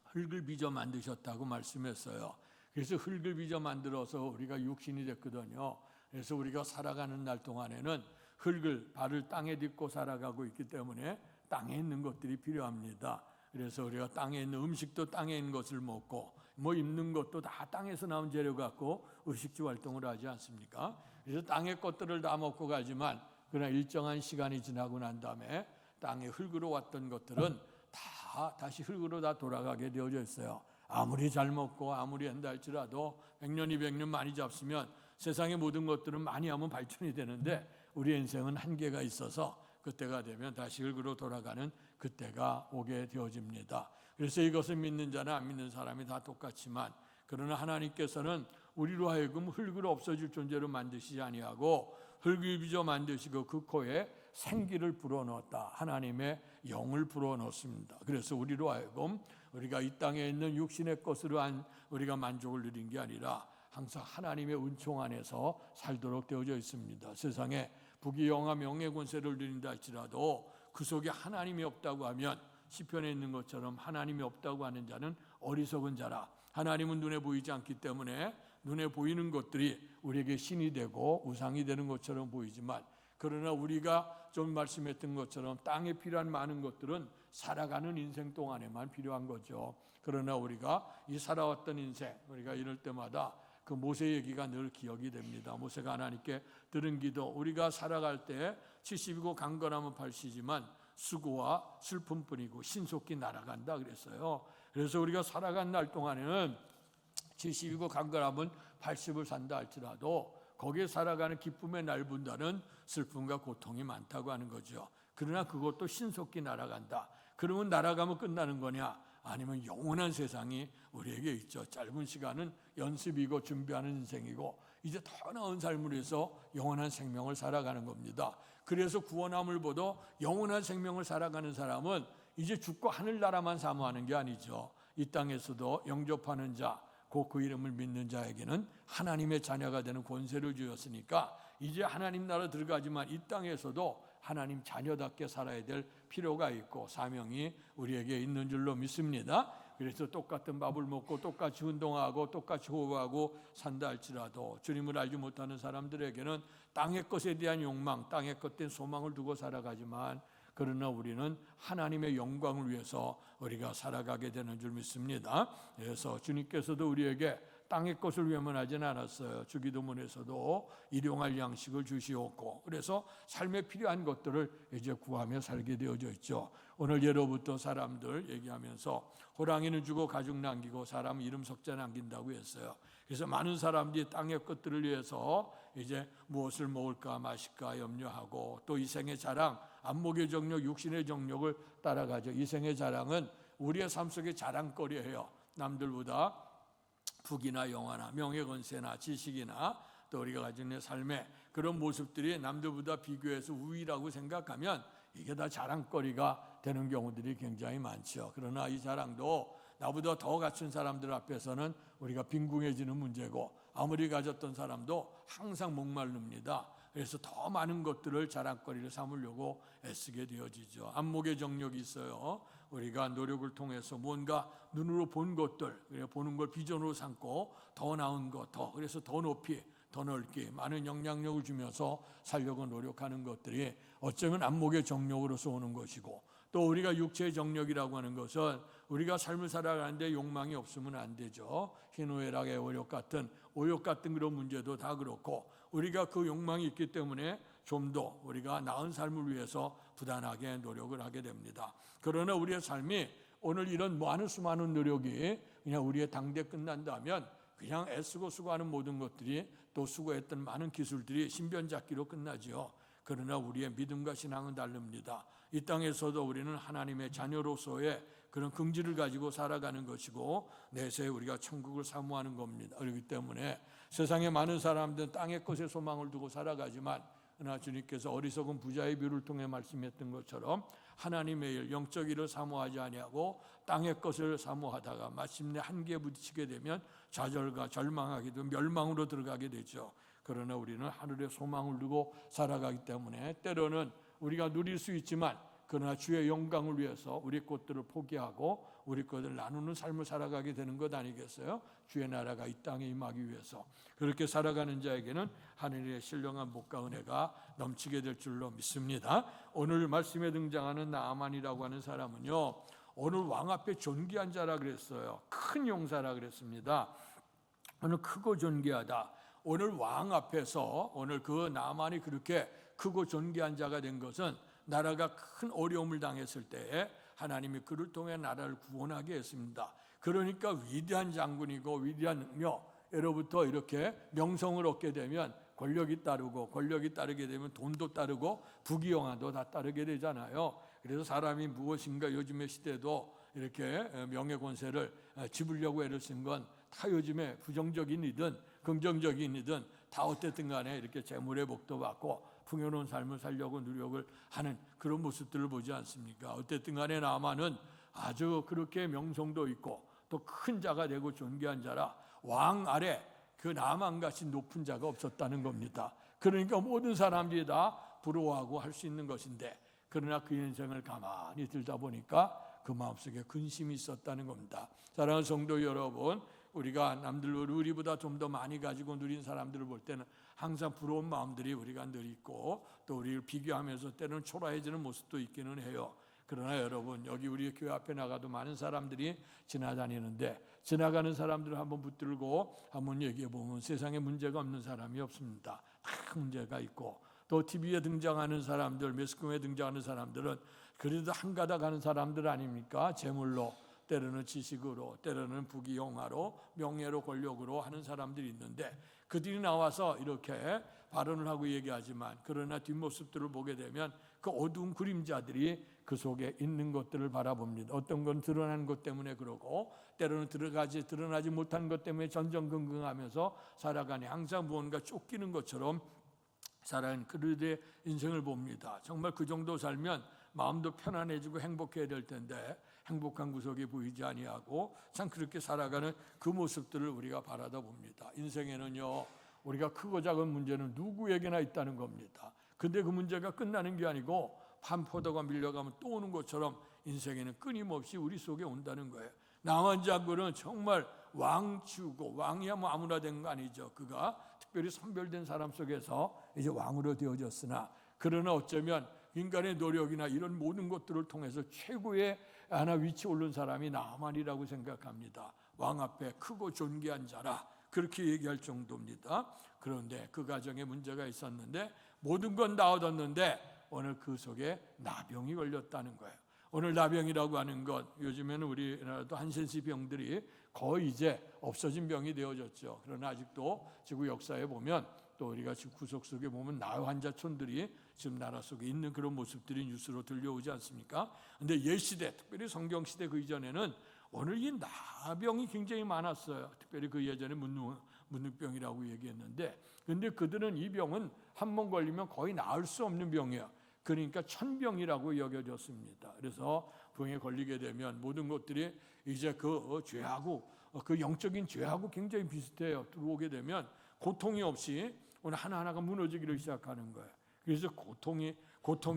흙을 빚어 만드셨다고 말씀했어요. 그래서 흙을 빚어 만들어서 우리가 육신이 됐거든요. 그래서 우리가 살아가는 날 동안에는 흙을 발을 땅에 딛고 살아가고 있기 때문에 땅에 있는 것들이 필요합니다. 그래서 우리가 땅에 있는 음식도 땅에 있는 것을 먹고 뭐 입는 것도 다 땅에서 나온 재료 갖고 의식주 활동을 하지 않습니까? 그래서 땅의 것들을 다 먹고 가지만 그러나 일정한 시간이 지나고 난 다음에 땅에 흙으로 왔던 것들은 다 다시 흙으로 다 돌아가게 되어져 있어요. 아무리 잘 먹고 아무리 한다 할지라도 100년 200년 많이 잡수면 세상의 모든 것들은 많이 하면 발전이 되는데 우리 인생은 한계가 있어서 그때가 되면 다시 흙으로 돌아가는 그때가 오게 되어집니다. 그래서 이것을 믿는 자나 안 믿는 사람이 다 똑같지만 그러나 하나님께서는 우리로 하여금 흙으로 없어질 존재로 만드시지 아니하고 흙을 빚어 만드시고 그 코에 생기를 불어넣었다. 하나님의 영을 불어넣습니다. 그래서 우리로 하여금 우리가 이 땅에 있는 육신의 것으로 한 우리가 만족을 누린 게 아니라 항상 하나님의 은총 안에서 살도록 되어져 있습니다. 세상에 부귀영화 명예 권세를 누린다 할지라도 그 속에 하나님이 없다고 하면 시편에 있는 것처럼 하나님이 없다고 하는 자는 어리석은 자라. 하나님은 눈에 보이지 않기 때문에 눈에 보이는 것들이 우리에게 신이 되고 우상이 되는 것처럼 보이지만 그러나 우리가 좀 말씀했던 것처럼 땅에 필요한 많은 것들은 살아가는 인생 동안에만 필요한 거죠. 그러나 우리가 이 살아왔던 인생 우리가 이럴 때마다 그 모세 얘기가 늘 기억이 됩니다. 모세가 하나님께 들은 기도 우리가 살아갈 때 70이고 강건하면 80이지만 수고와 슬픔뿐이고 신속히 날아간다 그랬어요. 그래서 우리가 살아간 날 동안에는 70이고 강건하면 80을 산다 할지라도 거기에 살아가는 기쁨의 날보다는 슬픔과 고통이 많다고 하는 거죠. 그러나 그것도 신속히 날아간다. 그러면 날아가면 끝나는 거냐? 아니면 영원한 세상이 우리에게 있죠. 짧은 시간은 연습이고 준비하는 인생이고 이제 더 나은 삶을 위해서 영원한 생명을 살아가는 겁니다. 그래서 구원함을 보다 영원한 생명을 살아가는 사람은 이제 죽고 하늘나라만 사모하는 게 아니죠. 이 땅에서도 영접하는 자, 곧 그 이름을 믿는 자에게는 하나님의 자녀가 되는 권세를 주었으니까 이제 하나님 나라 들어가지만 이 땅에서도 하나님 자녀답게 살아야 될 필요가 있고 사명이 우리에게 있는 줄로 믿습니다. 그래서 똑같은 밥을 먹고 똑같이 운동하고 똑같이 호흡하고 산다 할지라도 주님을 알지 못하는 사람들에게는 땅의 것에 대한 욕망, 땅의 것에 대한 소망을 두고 살아가지만 그러나 우리는 하나님의 영광을 위해서 우리가 살아가게 되는 줄 믿습니다. 그래서 주님께서도 우리에게 땅의 것을 외면하지는 않았어요. 주기도문에서도 일용할 양식을 주시옵고 그래서 삶에 필요한 것들을 이제 구하며 살게 되어져 있죠. 오늘 예로부터 사람들 얘기하면서 호랑이는 주고 가죽 남기고 사람 이름 석자 남긴다고 했어요. 그래서 많은 사람들이 땅의 것들을 위해서 이제 무엇을 먹을까 마실까 염려하고 또 이 생의 자랑, 안목의 정욕, 육신의 정욕을 따라가죠. 이 생의 자랑은 우리의 삶 속의 자랑거리예요. 남들보다 부귀나 영화나 명예권세나 지식이나 또 우리가 가지고 있는 삶의 그런 모습들이 남들보다 비교해서 우위라고 생각하면 이게 다 자랑거리가 되는 경우들이 굉장히 많죠. 그러나 이 자랑도 나보다 더 갖춘 사람들 앞에서는 우리가 빈궁해지는 문제고 아무리 가졌던 사람도 항상 목마릅니다. 그래서 더 많은 것들을 자랑거리를 삼으려고 애쓰게 되어지죠. 안목의 정력이 있어요. 우리가 노력을 통해서 뭔가 눈으로 본 것들, 보는 걸 비전으로 삼고 더 나은 것, 그래서 더 높이, 더 넓게 많은 영향력을 주면서 살려고 노력하는 것들이 어쩌면 안목의 정력으로서 오는 것이고 또 우리가 육체의 정력이라고 하는 것은 우리가 삶을 살아가는데 욕망이 없으면 안 되죠. 희노애락의 오욕 같은 그런 문제도 다 그렇고 우리가 그 욕망이 있기 때문에 좀 더 우리가 나은 삶을 위해서 부단하게 노력을 하게 됩니다. 그러나 우리의 삶이 오늘 이런 많은 수많은 노력이 그냥 우리의 당대 끝난다면 그냥 애쓰고 수고하는 모든 것들이 또 수고했던 많은 기술들이 신변잡기로 끝나지요. 그러나 우리의 믿음과 신앙은 다릅니다. 이 땅에서도 우리는 하나님의 자녀로서의 그런 긍지를 가지고 살아가는 것이고 내세에 우리가 천국을 사모하는 겁니다. 그렇기 때문에 세상에 많은 사람들은 땅의 것에 소망을 두고 살아가지만 그러나 주님께서 어리석은 부자의 비유를 통해 말씀했던 것처럼 하나님의 일, 영적 일을 사모하지 아니하고 땅의 것을 사모하다가 마침내 한계에 부딪히게 되면 좌절과 절망하게 되면 멸망으로 들어가게 되죠. 그러나 우리는 하늘에 소망을 두고 살아가기 때문에 때로는 우리가 누릴 수 있지만 그러나 주의 영광을 위해서 우리 것들을 포기하고 우리 것을 나누는 삶을 살아가게 되는 것 아니겠어요? 주의 나라가 이 땅에 임하기 위해서 그렇게 살아가는 자에게는 하늘의 신령한 복과 은혜가 넘치게 될 줄로 믿습니다. 오늘 말씀에 등장하는 나아만이라고 하는 사람은요, 오늘 왕 앞에 존귀한 자라 그랬어요. 큰 용사라 그랬습니다. 오늘 크고 존귀하다. 오늘 왕 앞에서 오늘 그 나아만이 그렇게 크고 존귀한 자가 된 것은 나라가 큰 어려움을 당했을 때에 하나님이 그를 통해 나라를 구원하게 했습니다. 그러니까 위대한 장군이고 위대한 능력, 예로부터 이렇게 명성을 얻게 되면 권력이 따르고, 권력이 따르게 되면 돈도 따르고 부귀영화도 다 따르게 되잖아요. 그래서 사람이 무엇인가 요즘의 시대도 이렇게 명예 권세를 집으려고 애를 쓴 건 다 요즘에 부정적인 이든 긍정적인 이든 다 어쨌든 간에 이렇게 재물의 복도 받고 풍요로운 삶을 살려고 노력을 하는 그런 모습들을 보지 않습니까? 어쨌든 간에 나만은 아주 그렇게 명성도 있고 또 큰 자가 되고 존귀한 자라 왕 아래 그 나만같이 높은 자가 없었다는 겁니다. 그러니까 모든 사람들이 다 부러워하고 할 수 있는 것인데, 그러나 그 인생을 가만히 들다 보니까 그 마음속에 근심이 있었다는 겁니다. 사랑하는 성도 여러분, 우리가 남들 우리보다 좀 더 많이 가지고 누린 사람들을 볼 때는 항상 부러운 마음들이 우리가 늘 있고, 또 우리를 비교하면서 때로는 초라해지는 모습도 있기는 해요. 그러나 여러분, 여기 우리 교회 앞에 나가도 많은 사람들이 지나다니는데, 지나가는 사람들을 한번 붙들고 한번 얘기해 보면 세상에 문제가 없는 사람이 없습니다. 다 문제가 있고, 또 TV에 등장하는 사람들, 매스컴에 등장하는 사람들은 그래도 한가닥 하는 사람들 아닙니까? 재물로, 때로는 지식으로, 때로는 부귀영화로, 명예로, 권력으로 하는 사람들이 있는데, 그들이 나와서 이렇게 발언을 하고 얘기하지만, 그러나 뒷모습들을 보게 되면 그 어두운 그림자들이 그 속에 있는 것들을 바라봅니다. 어떤 건 드러나는 것 때문에 그러고, 때로는 드러나지 못한 것 때문에 전전긍긍하면서 살아가니 항상 무언가 쫓기는 것처럼 살아가는 그들의 인생을 봅니다. 정말 그 정도 살면 마음도 편안해지고 행복해야 될 텐데 행복한 구석이 보이지 아니하고 참 그렇게 살아가는 그 모습들을 우리가 바라다 봅니다. 인생에는요, 우리가 크고 작은 문제는 누구에게나 있다는 겁니다. 근데 그 문제가 끝나는 게 아니고 판포도가 밀려가면 또 오는 것처럼 인생에는 끊임없이 우리 속에 온다는 거예요. 나만 장군은 정말 왕치우고, 왕이야 뭐 아무나 된 거 아니죠. 그가 특별히 선별된 사람 속에서 이제 왕으로 되어졌으나, 그러나 어쩌면 인간의 노력이나 이런 모든 것들을 통해서 최고의 하나 위치에 오른 사람이 나만이라고 생각합니다. 왕 앞에 크고 존귀한 자라, 그렇게 얘기할 정도입니다. 그런데 그 가정에 문제가 있었는데 모든 건 다 얻었는데 오늘 그 속에 나병이 걸렸다는 거예요. 오늘 나병이라고 하는 것, 요즘에는 우리나라도 한센시 병들이 거의 이제 없어진 병이 되어졌죠. 그러나 아직도 지구 역사에 보면, 또 우리가 지금 구석 속에 보면 나 환자촌들이 지금 나라 속에 있는 그런 모습들이 뉴스로 들려오지 않습니까? 근데 옛시대, 특별히 성경시대 그 이전에는 오늘 이 나병이 굉장히 많았어요. 특별히 그 예전에 문둥병이라고 얘기했는데, 근데 그들은 이 병은 한 번 걸리면 거의 나을 수 없는 병이에요. 그러니까 천병이라고 여겨졌습니다. 그래서 병에 걸리게 되면 모든 것들이 이제 그 죄하고, 그 영적인 죄하고 굉장히 비슷해요. 들어오게 되면 고통이 없이 오늘 하나하나가 무너지기를 시작하는 거예요. 그래서 고통이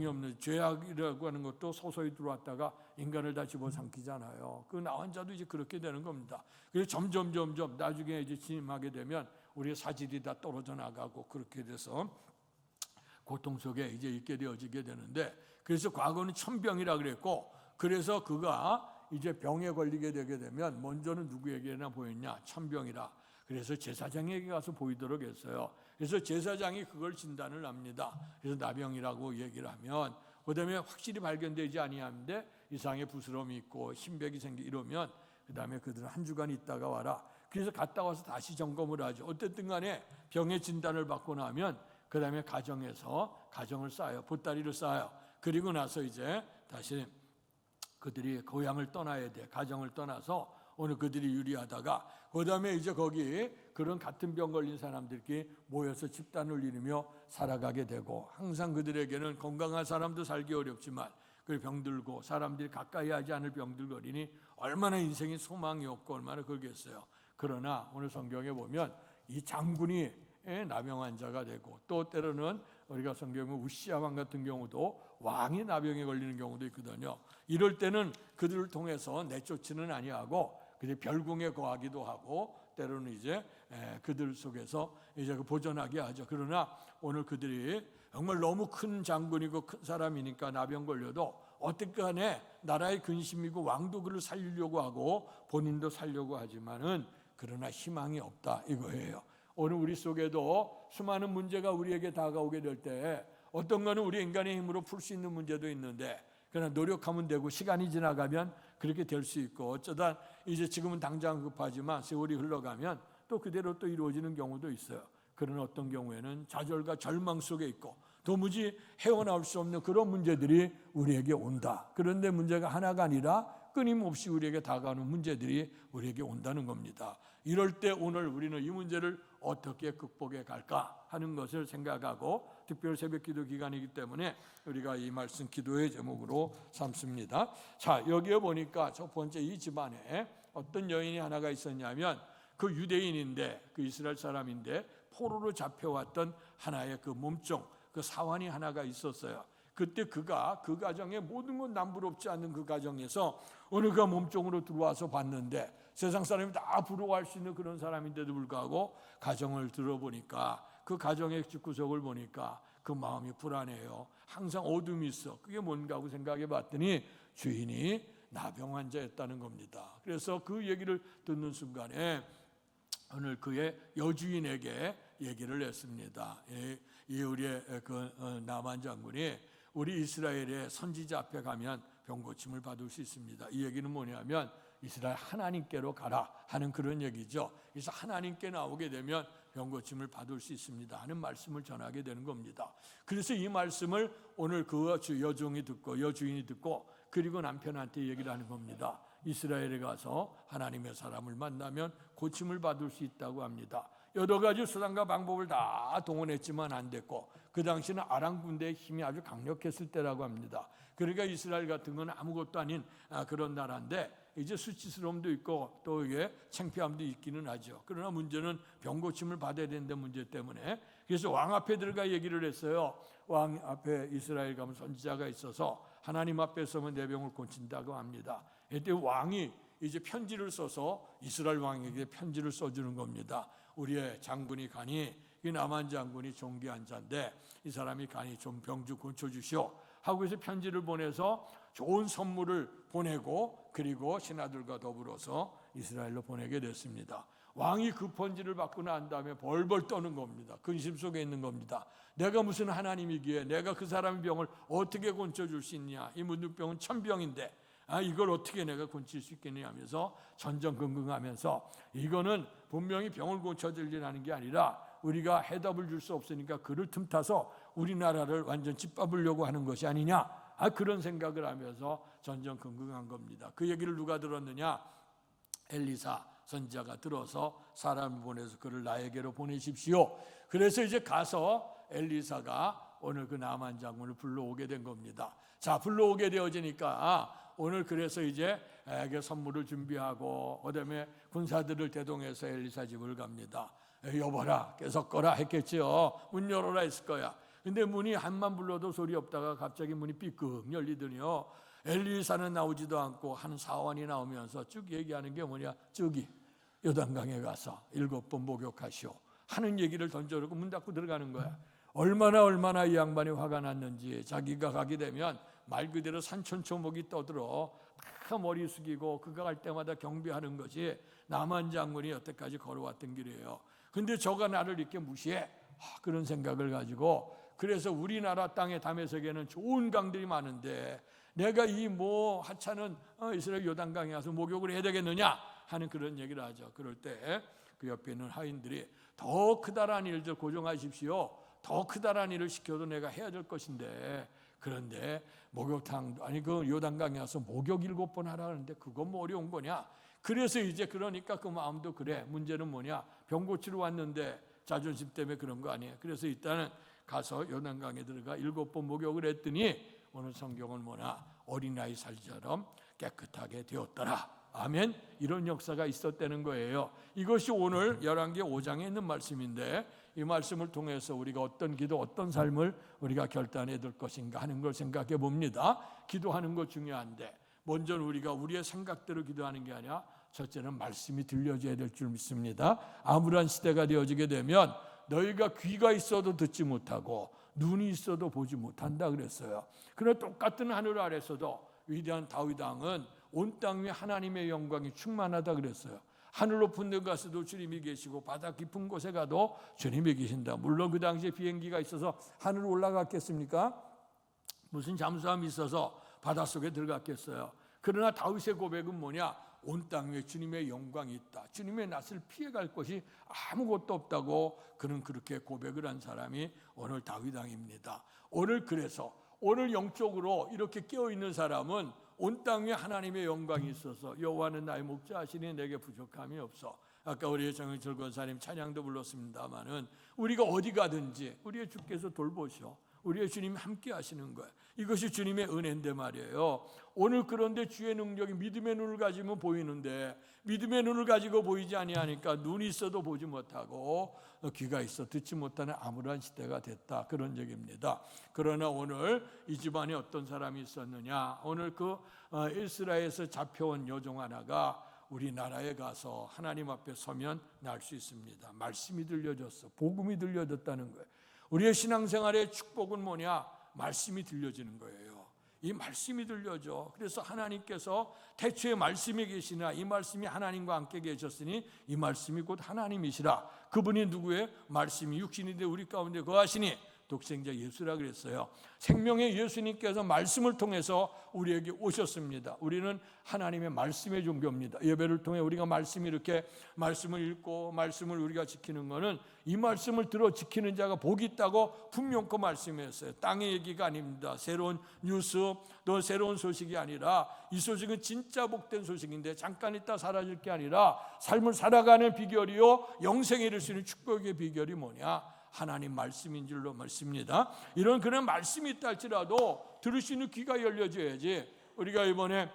없는 죄악이라고 하는 것도 서서히 들어왔다가 인간을 다 집어삼키잖아요. 그 나환자도 이제 그렇게 되는 겁니다. 그래서 점점 나중에 이제 진입하게 되면 우리의 사질이 다 떨어져 나가고, 그렇게 돼서 고통 속에 이제 있게 되어지게 되는데, 그래서 과거는 천병이라 그랬고, 그래서 그가 이제 병에 걸리게 되게 되면 먼저는 누구에게나 보였냐? 천병이라. 그래서 제사장에게 가서 보이도록 했어요. 그래서 제사장이 그걸 진단을 합니다. 그래서 나병이라고 얘기를 하면, 그다음에 확실히 발견되지 아니하는데 이상의 부스럼이 있고 흰벽이 생기 이러면, 그다음에 그들은 한 주간 있다가 와라. 그래서 갔다 와서 다시 점검을 하죠. 어쨌든 간에 병의 진단을 받고 나면 그 다음에 가정을 쌓아요. 보따리를 쌓아요. 그리고 나서 이제 다시 그들이 고향을 떠나야 돼. 가정을 떠나서 오늘 그들이 유리하다가, 그 다음에 이제 거기 그런 같은 병 걸린 사람들끼리 모여서 집단을 이루며 살아가게 되고, 항상 그들에게는 건강한 사람도 살기 어렵지만 그 병들고 사람들이 가까이 하지 않을 병들거리니 얼마나 인생에 소망이 없고 얼마나 그러겠어요. 그러나 오늘 성경에 보면 이 장군이 나병 환자가 되고, 또 때로는 우리가 성경에 보면 우시야 왕 같은 경우도 왕이 나병에 걸리는 경우도 있거든요. 이럴 때는 그들을 통해서 내쫓지는 아니하고 그들 별궁에 거하기도 하고, 때로는 이제 그들 속에서 이제 보존하게 하죠. 그러나 오늘 그들이 정말 너무 큰 장군이고 큰 사람이니까 나병 걸려도 어떻게 간에 나라의 근심이고 왕도 그를 살리려고 하고 본인도 살려고 하지만은 그러나 희망이 없다 이거예요. 오늘 우리 속에도 수많은 문제가 우리에게 다가오게 될 때 어떤 거는 우리 인간의 힘으로 풀 수 있는 문제도 있는데, 그러나 노력하면 되고 시간이 지나가면 그렇게 될 수 있고, 어쩌다 이제 지금은 당장 급하지만 세월이 흘러가면 또 그대로 또 이루어지는 경우도 있어요. 그런 어떤 경우에는 좌절과 절망 속에 있고 도무지 헤어나올 수 없는 그런 문제들이 우리에게 온다. 그런데 문제가 하나가 아니라 끊임없이 우리에게 다가오는 문제들이 우리에게 온다는 겁니다. 이럴 때 오늘 우리는 이 문제를 어떻게 극복해 갈까 하는 것을 생각하고, 특별 새벽기도 기간이기 때문에 우리가 이 말씀 기도의 제목으로 삼습니다. 자, 여기에 보니까 첫 번째 이 집안에 어떤 여인이 하나가 있었냐면 그 유대인인데, 그 이스라엘 사람인데 포로로 잡혀왔던 하나의 그 몸종, 그 사환이 하나가 있었어요. 그때 그가 그 가정에 모든 건 남부럽지 않는 그 가정에서 어느 가 몸종으로 들어와서 봤는데 세상 사람이 다 부러워할 수 있는 그런 사람인데도 불구하고 가정을 들어보니까 그 가정의 집구석을 보니까 그 마음이 불안해요. 항상 어둠이 있어. 그게 뭔가 하고 생각해 봤더니 주인이 나병 환자였다는 겁니다. 그래서 그 얘기를 듣는 순간에 오늘 그의 여주인에게 얘기를 했습니다. 이 우리의 그 나만 장군이 우리 이스라엘의 선지자 앞에 가면 병고침을 받을 수 있습니다. 이 얘기는 뭐냐면 이스라엘 하나님께로 가라 하는 그런 얘기죠. 그래서 하나님께 나오게 되면 병고침을 받을 수 있습니다 하는 말씀을 전하게 되는 겁니다. 그래서 이 말씀을 오늘 그 여종이 듣고 여주인이 듣고 그리고 남편한테 얘기를 하는 겁니다. 이스라엘에 가서 하나님의 사람을 만나면 고침을 받을 수 있다고 합니다. 여러 가지 수단과 방법을 다 동원했지만 안 됐고, 그 당시는 아람 군대의 힘이 아주 강력했을 때라고 합니다. 그러니까 이스라엘 같은 건 아무것도 아닌 그런 나라인데 이제 수치스러움도 있고 또 이게 창피함도 있기는 하죠. 그러나 문제는 병고침을 받아야 되는데 문제 때문에, 그래서 왕 앞에 들어가 얘기를 했어요. 왕 앞에 이스라엘 가면 선지자가 있어서 하나님 앞에 서면 내 병을 고친다고 합니다. 이때 왕이 이제 편지를 써서 이스라엘 왕에게 편지를 써주는 겁니다. 우리의 장군이 가니, 이 나만 장군이 종기한 자인데 이 사람이 가니 좀 병주 고쳐주시오 하고 해서 편지를 보내서 좋은 선물을 보내고 그리고 신하들과 더불어서 이스라엘로 보내게 됐습니다. 왕이 그 편지를 받고 난 다음에 벌벌 떠는 겁니다. 근심 속에 있는 겁니다. 내가 무슨 하나님이기에 내가 그 사람의 병을 어떻게 고쳐줄 수 있냐, 이 문둥병은 천병인데 이걸 어떻게 내가 고칠 수 있겠냐 하면서 전전긍긍하면서 이거는 분명히 병을 고쳐드리라는 게 아니라 우리가 해답을 줄 수 없으니까 그를 틈타서 우리나라를 완전 짓밟으려고 하는 것이 아니냐, 그런 생각을 하면서 전전긍긍한 겁니다. 그 얘기를 누가 들었느냐? 엘리사 선지자가 들어서 사람을 보내서 그를 나에게로 보내십시오. 그래서 이제 가서 엘리사가 오늘 그 나만 장군을 불러오게 된 겁니다. 자, 불러오게 되어지니까 오늘 그래서 이제 선물을 준비하고 그다음에 군사들을 대동해서 엘리사 집을 갑니다. 여보라 깨석거라 했겠죠. 문 열어라 했을 거야. 근데 문이 한만 불러도 소리 없다가 갑자기 문이 삐끗 열리더니요, 엘리사는 나오지도 않고 한 사원이 나오면서 쭉 얘기하는 게 뭐냐, 저기 요단강에 가서 7번 목욕하시오 하는 얘기를 던져놓고 문 닫고 들어가는 거야. 얼마나 이 양반이 화가 났는지, 자기가 가게 되면 말 그대로 산천초목이 떠들어 다 머리 숙이고 그가 갈 때마다 경배하는 것이 나만 장군이 여태까지 걸어왔던 길이에요. 근데 저가 나를 이렇게 무시해? 그런 생각을 가지고, 그래서 우리나라 땅에 다메섹에는 좋은 강들이 많은데 내가 이 하찮은 이스라엘 요단강에 가서 목욕을 해야 되겠느냐 하는 그런 얘기를 하죠. 그럴 때 그 옆에 있는 하인들이 더 크다란 일들 고정하십시오. 더 크다란 일을 시켜도 내가 해야 될 것인데, 그런데 목욕탕 그 요단강에 가서 목욕 7번 하라는데 그건 뭐 어려운 거냐. 그래서 이제 그러니까 그 마음도 그래. 문제는 뭐냐, 병 고치러 왔는데 자존심 때문에 그런 거 아니에요. 그래서 일단은 가서 요단강에 들어가 7번 목욕을 했더니 오늘 성경은 뭐냐, 어린아이 살처럼 깨끗하게 되었더라. 아멘. 이런 역사가 있었다는 거예요. 이것이 오늘 열왕기 5장에 있는 말씀인데 이 말씀을 통해서 우리가 어떤 기도, 어떤 삶을 우리가 결단해야 될 것인가 하는 걸 생각해 봅니다. 기도하는 것 중요한데 먼저 우리가 우리의 생각대로 기도하는 게 아니라 첫째는 말씀이 들려줘야 될 줄 믿습니다. 암울한 시대가 되어지게 되면 너희가 귀가 있어도 듣지 못하고 눈이 있어도 보지 못한다 그랬어요. 그러나 똑같은 하늘 아래서도 위대한 다윗 왕은 온 땅 위에 하나님의 영광이 충만하다 그랬어요. 하늘 높은 데 가서도 주님이 계시고 바다 깊은 곳에 가도 주님이 계신다. 물론 그 당시에 비행기가 있어서 하늘 올라갔겠습니까? 무슨 잠수함이 있어서 바닷속에 들어갔겠어요. 그러나 다윗의 고백은 뭐냐, 온 땅 위에 주님의 영광이 있다. 주님의 낯을 피해갈 곳이 아무것도 없다고 그는 그렇게 고백을 한 사람이 오늘 다윗 왕입니다. 그래서 오늘 영적으로 이렇게 깨어있는 사람은 온 땅 위에 하나님의 영광이 있어서 여호와는 나의 목자시니 내게 부족함이 없어. 아까 우리의 정영철 권사님 찬양도 불렀습니다마는 우리가 어디 가든지 우리의 주께서 돌보셔. 우리의 주님이 함께 하시는 거예요. 이것이 주님의 은혜인데 말이에요. 오늘 그런데 주의 능력이 믿음의 눈을 가지면 보이는데 믿음의 눈을 가지고 보이지 아니하니까 눈이 있어도 보지 못하고 귀가 있어 듣지 못하는 암울한 시대가 됐다. 그런 얘기입니다. 그러나 오늘 이 집안에 어떤 사람이 있었느냐. 오늘 그 이스라엘에서 잡혀온 여종 하나가 우리나라에 가서 하나님 앞에 서면 날 수 있습니다. 말씀이 들려졌어. 복음이 들려졌다는 거예요. 우리의 신앙생활의 축복은 뭐냐? 말씀이 들려지는 거예요. 이 말씀이 들려져. 그래서 하나님께서 태초에 말씀이 계시나 이 말씀이 하나님과 함께 계셨으니 이 말씀이 곧 하나님이시라. 그분이 누구예요? 말씀이 육신이 돼 우리 가운데 거하시니 독생자 예수라 그랬어요. 생명의 예수님께서 말씀을 통해서 우리에게 오셨습니다. 우리는 하나님의 말씀의 종교입니다. 예배를 통해 우리가 이렇게 말씀을 읽고 말씀을 우리가 지키는 것은 이 말씀을 들어 지키는 자가 복이 있다고 분명코 말씀했어요. 땅의 얘기가 아닙니다. 새로운 뉴스 또 새로운 소식이 아니라 이 소식은 진짜 복된 소식인데 잠깐 있다 사라질 게 아니라 삶을 살아가는 비결이요 영생에 이를 수 있는 축복의 비결이 뭐냐? 하나님 말씀인 줄로 믿습니다. 이런 그런 말씀이 있다 할지라도 들을 수 있는 귀가 열려져야지. 우리가 이번에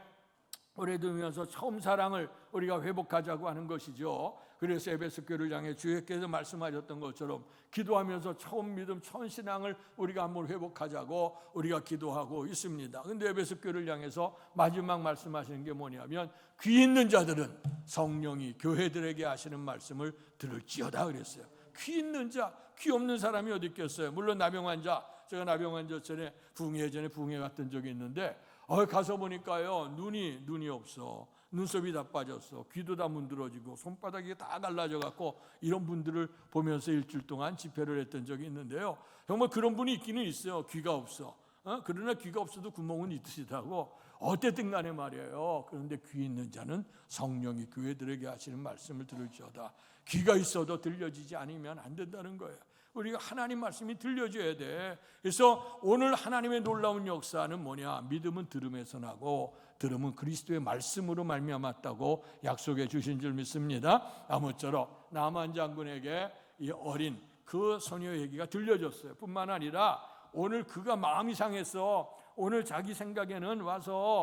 올해 들으면서 처음 사랑을 우리가 회복하자고 하는 것이죠. 그래서 에베소 교회를 향해 주께서 말씀하셨던 것처럼 기도하면서 처음 믿음, 처음 신앙을 우리가 한번 회복하자고 우리가 기도하고 있습니다. 그런데 에베소 교회를 향해서 마지막 말씀하시는 게 뭐냐면 귀 있는 자들은 성령이 교회들에게 하시는 말씀을 들을지어다 그랬어요. 귀 있는 자, 귀 없는 사람이 어디 있겠어요? 물론 나병환자, 제가 나병환자 전에 예전에 부흥회 갔던 적이 있는데 가서 보니까요 눈이 없어. 눈썹이 다 빠졌어. 귀도 다 문드러지고 손바닥이 다 갈라져 갖고 이런 분들을 보면서 일주일 동안 집회를 했던 적이 있는데요. 정말 그런 분이 있기는 있어요. 귀가 없어. 그러나 귀가 없어도 구멍은 있으시다고. 어쨌든 간에 말이에요. 그런데 귀 있는 자는 성령이 교회들에게 하시는 말씀을 들을지어다. 귀가 있어도 들려지지 않으면 안 된다는 거예요. 우리가 하나님 말씀이 들려줘야 돼. 그래서 오늘 하나님의 놀라운 역사는 뭐냐? 믿음은 들음에서 나고 들음은 그리스도의 말씀으로 말미암았다고 약속해 주신 줄 믿습니다. 아무쪼록 나만 장군에게 이 어린 그 소녀 얘기가 들려졌어요. 뿐만 아니라 오늘 그가 마음이 상해서 오늘 자기 생각에는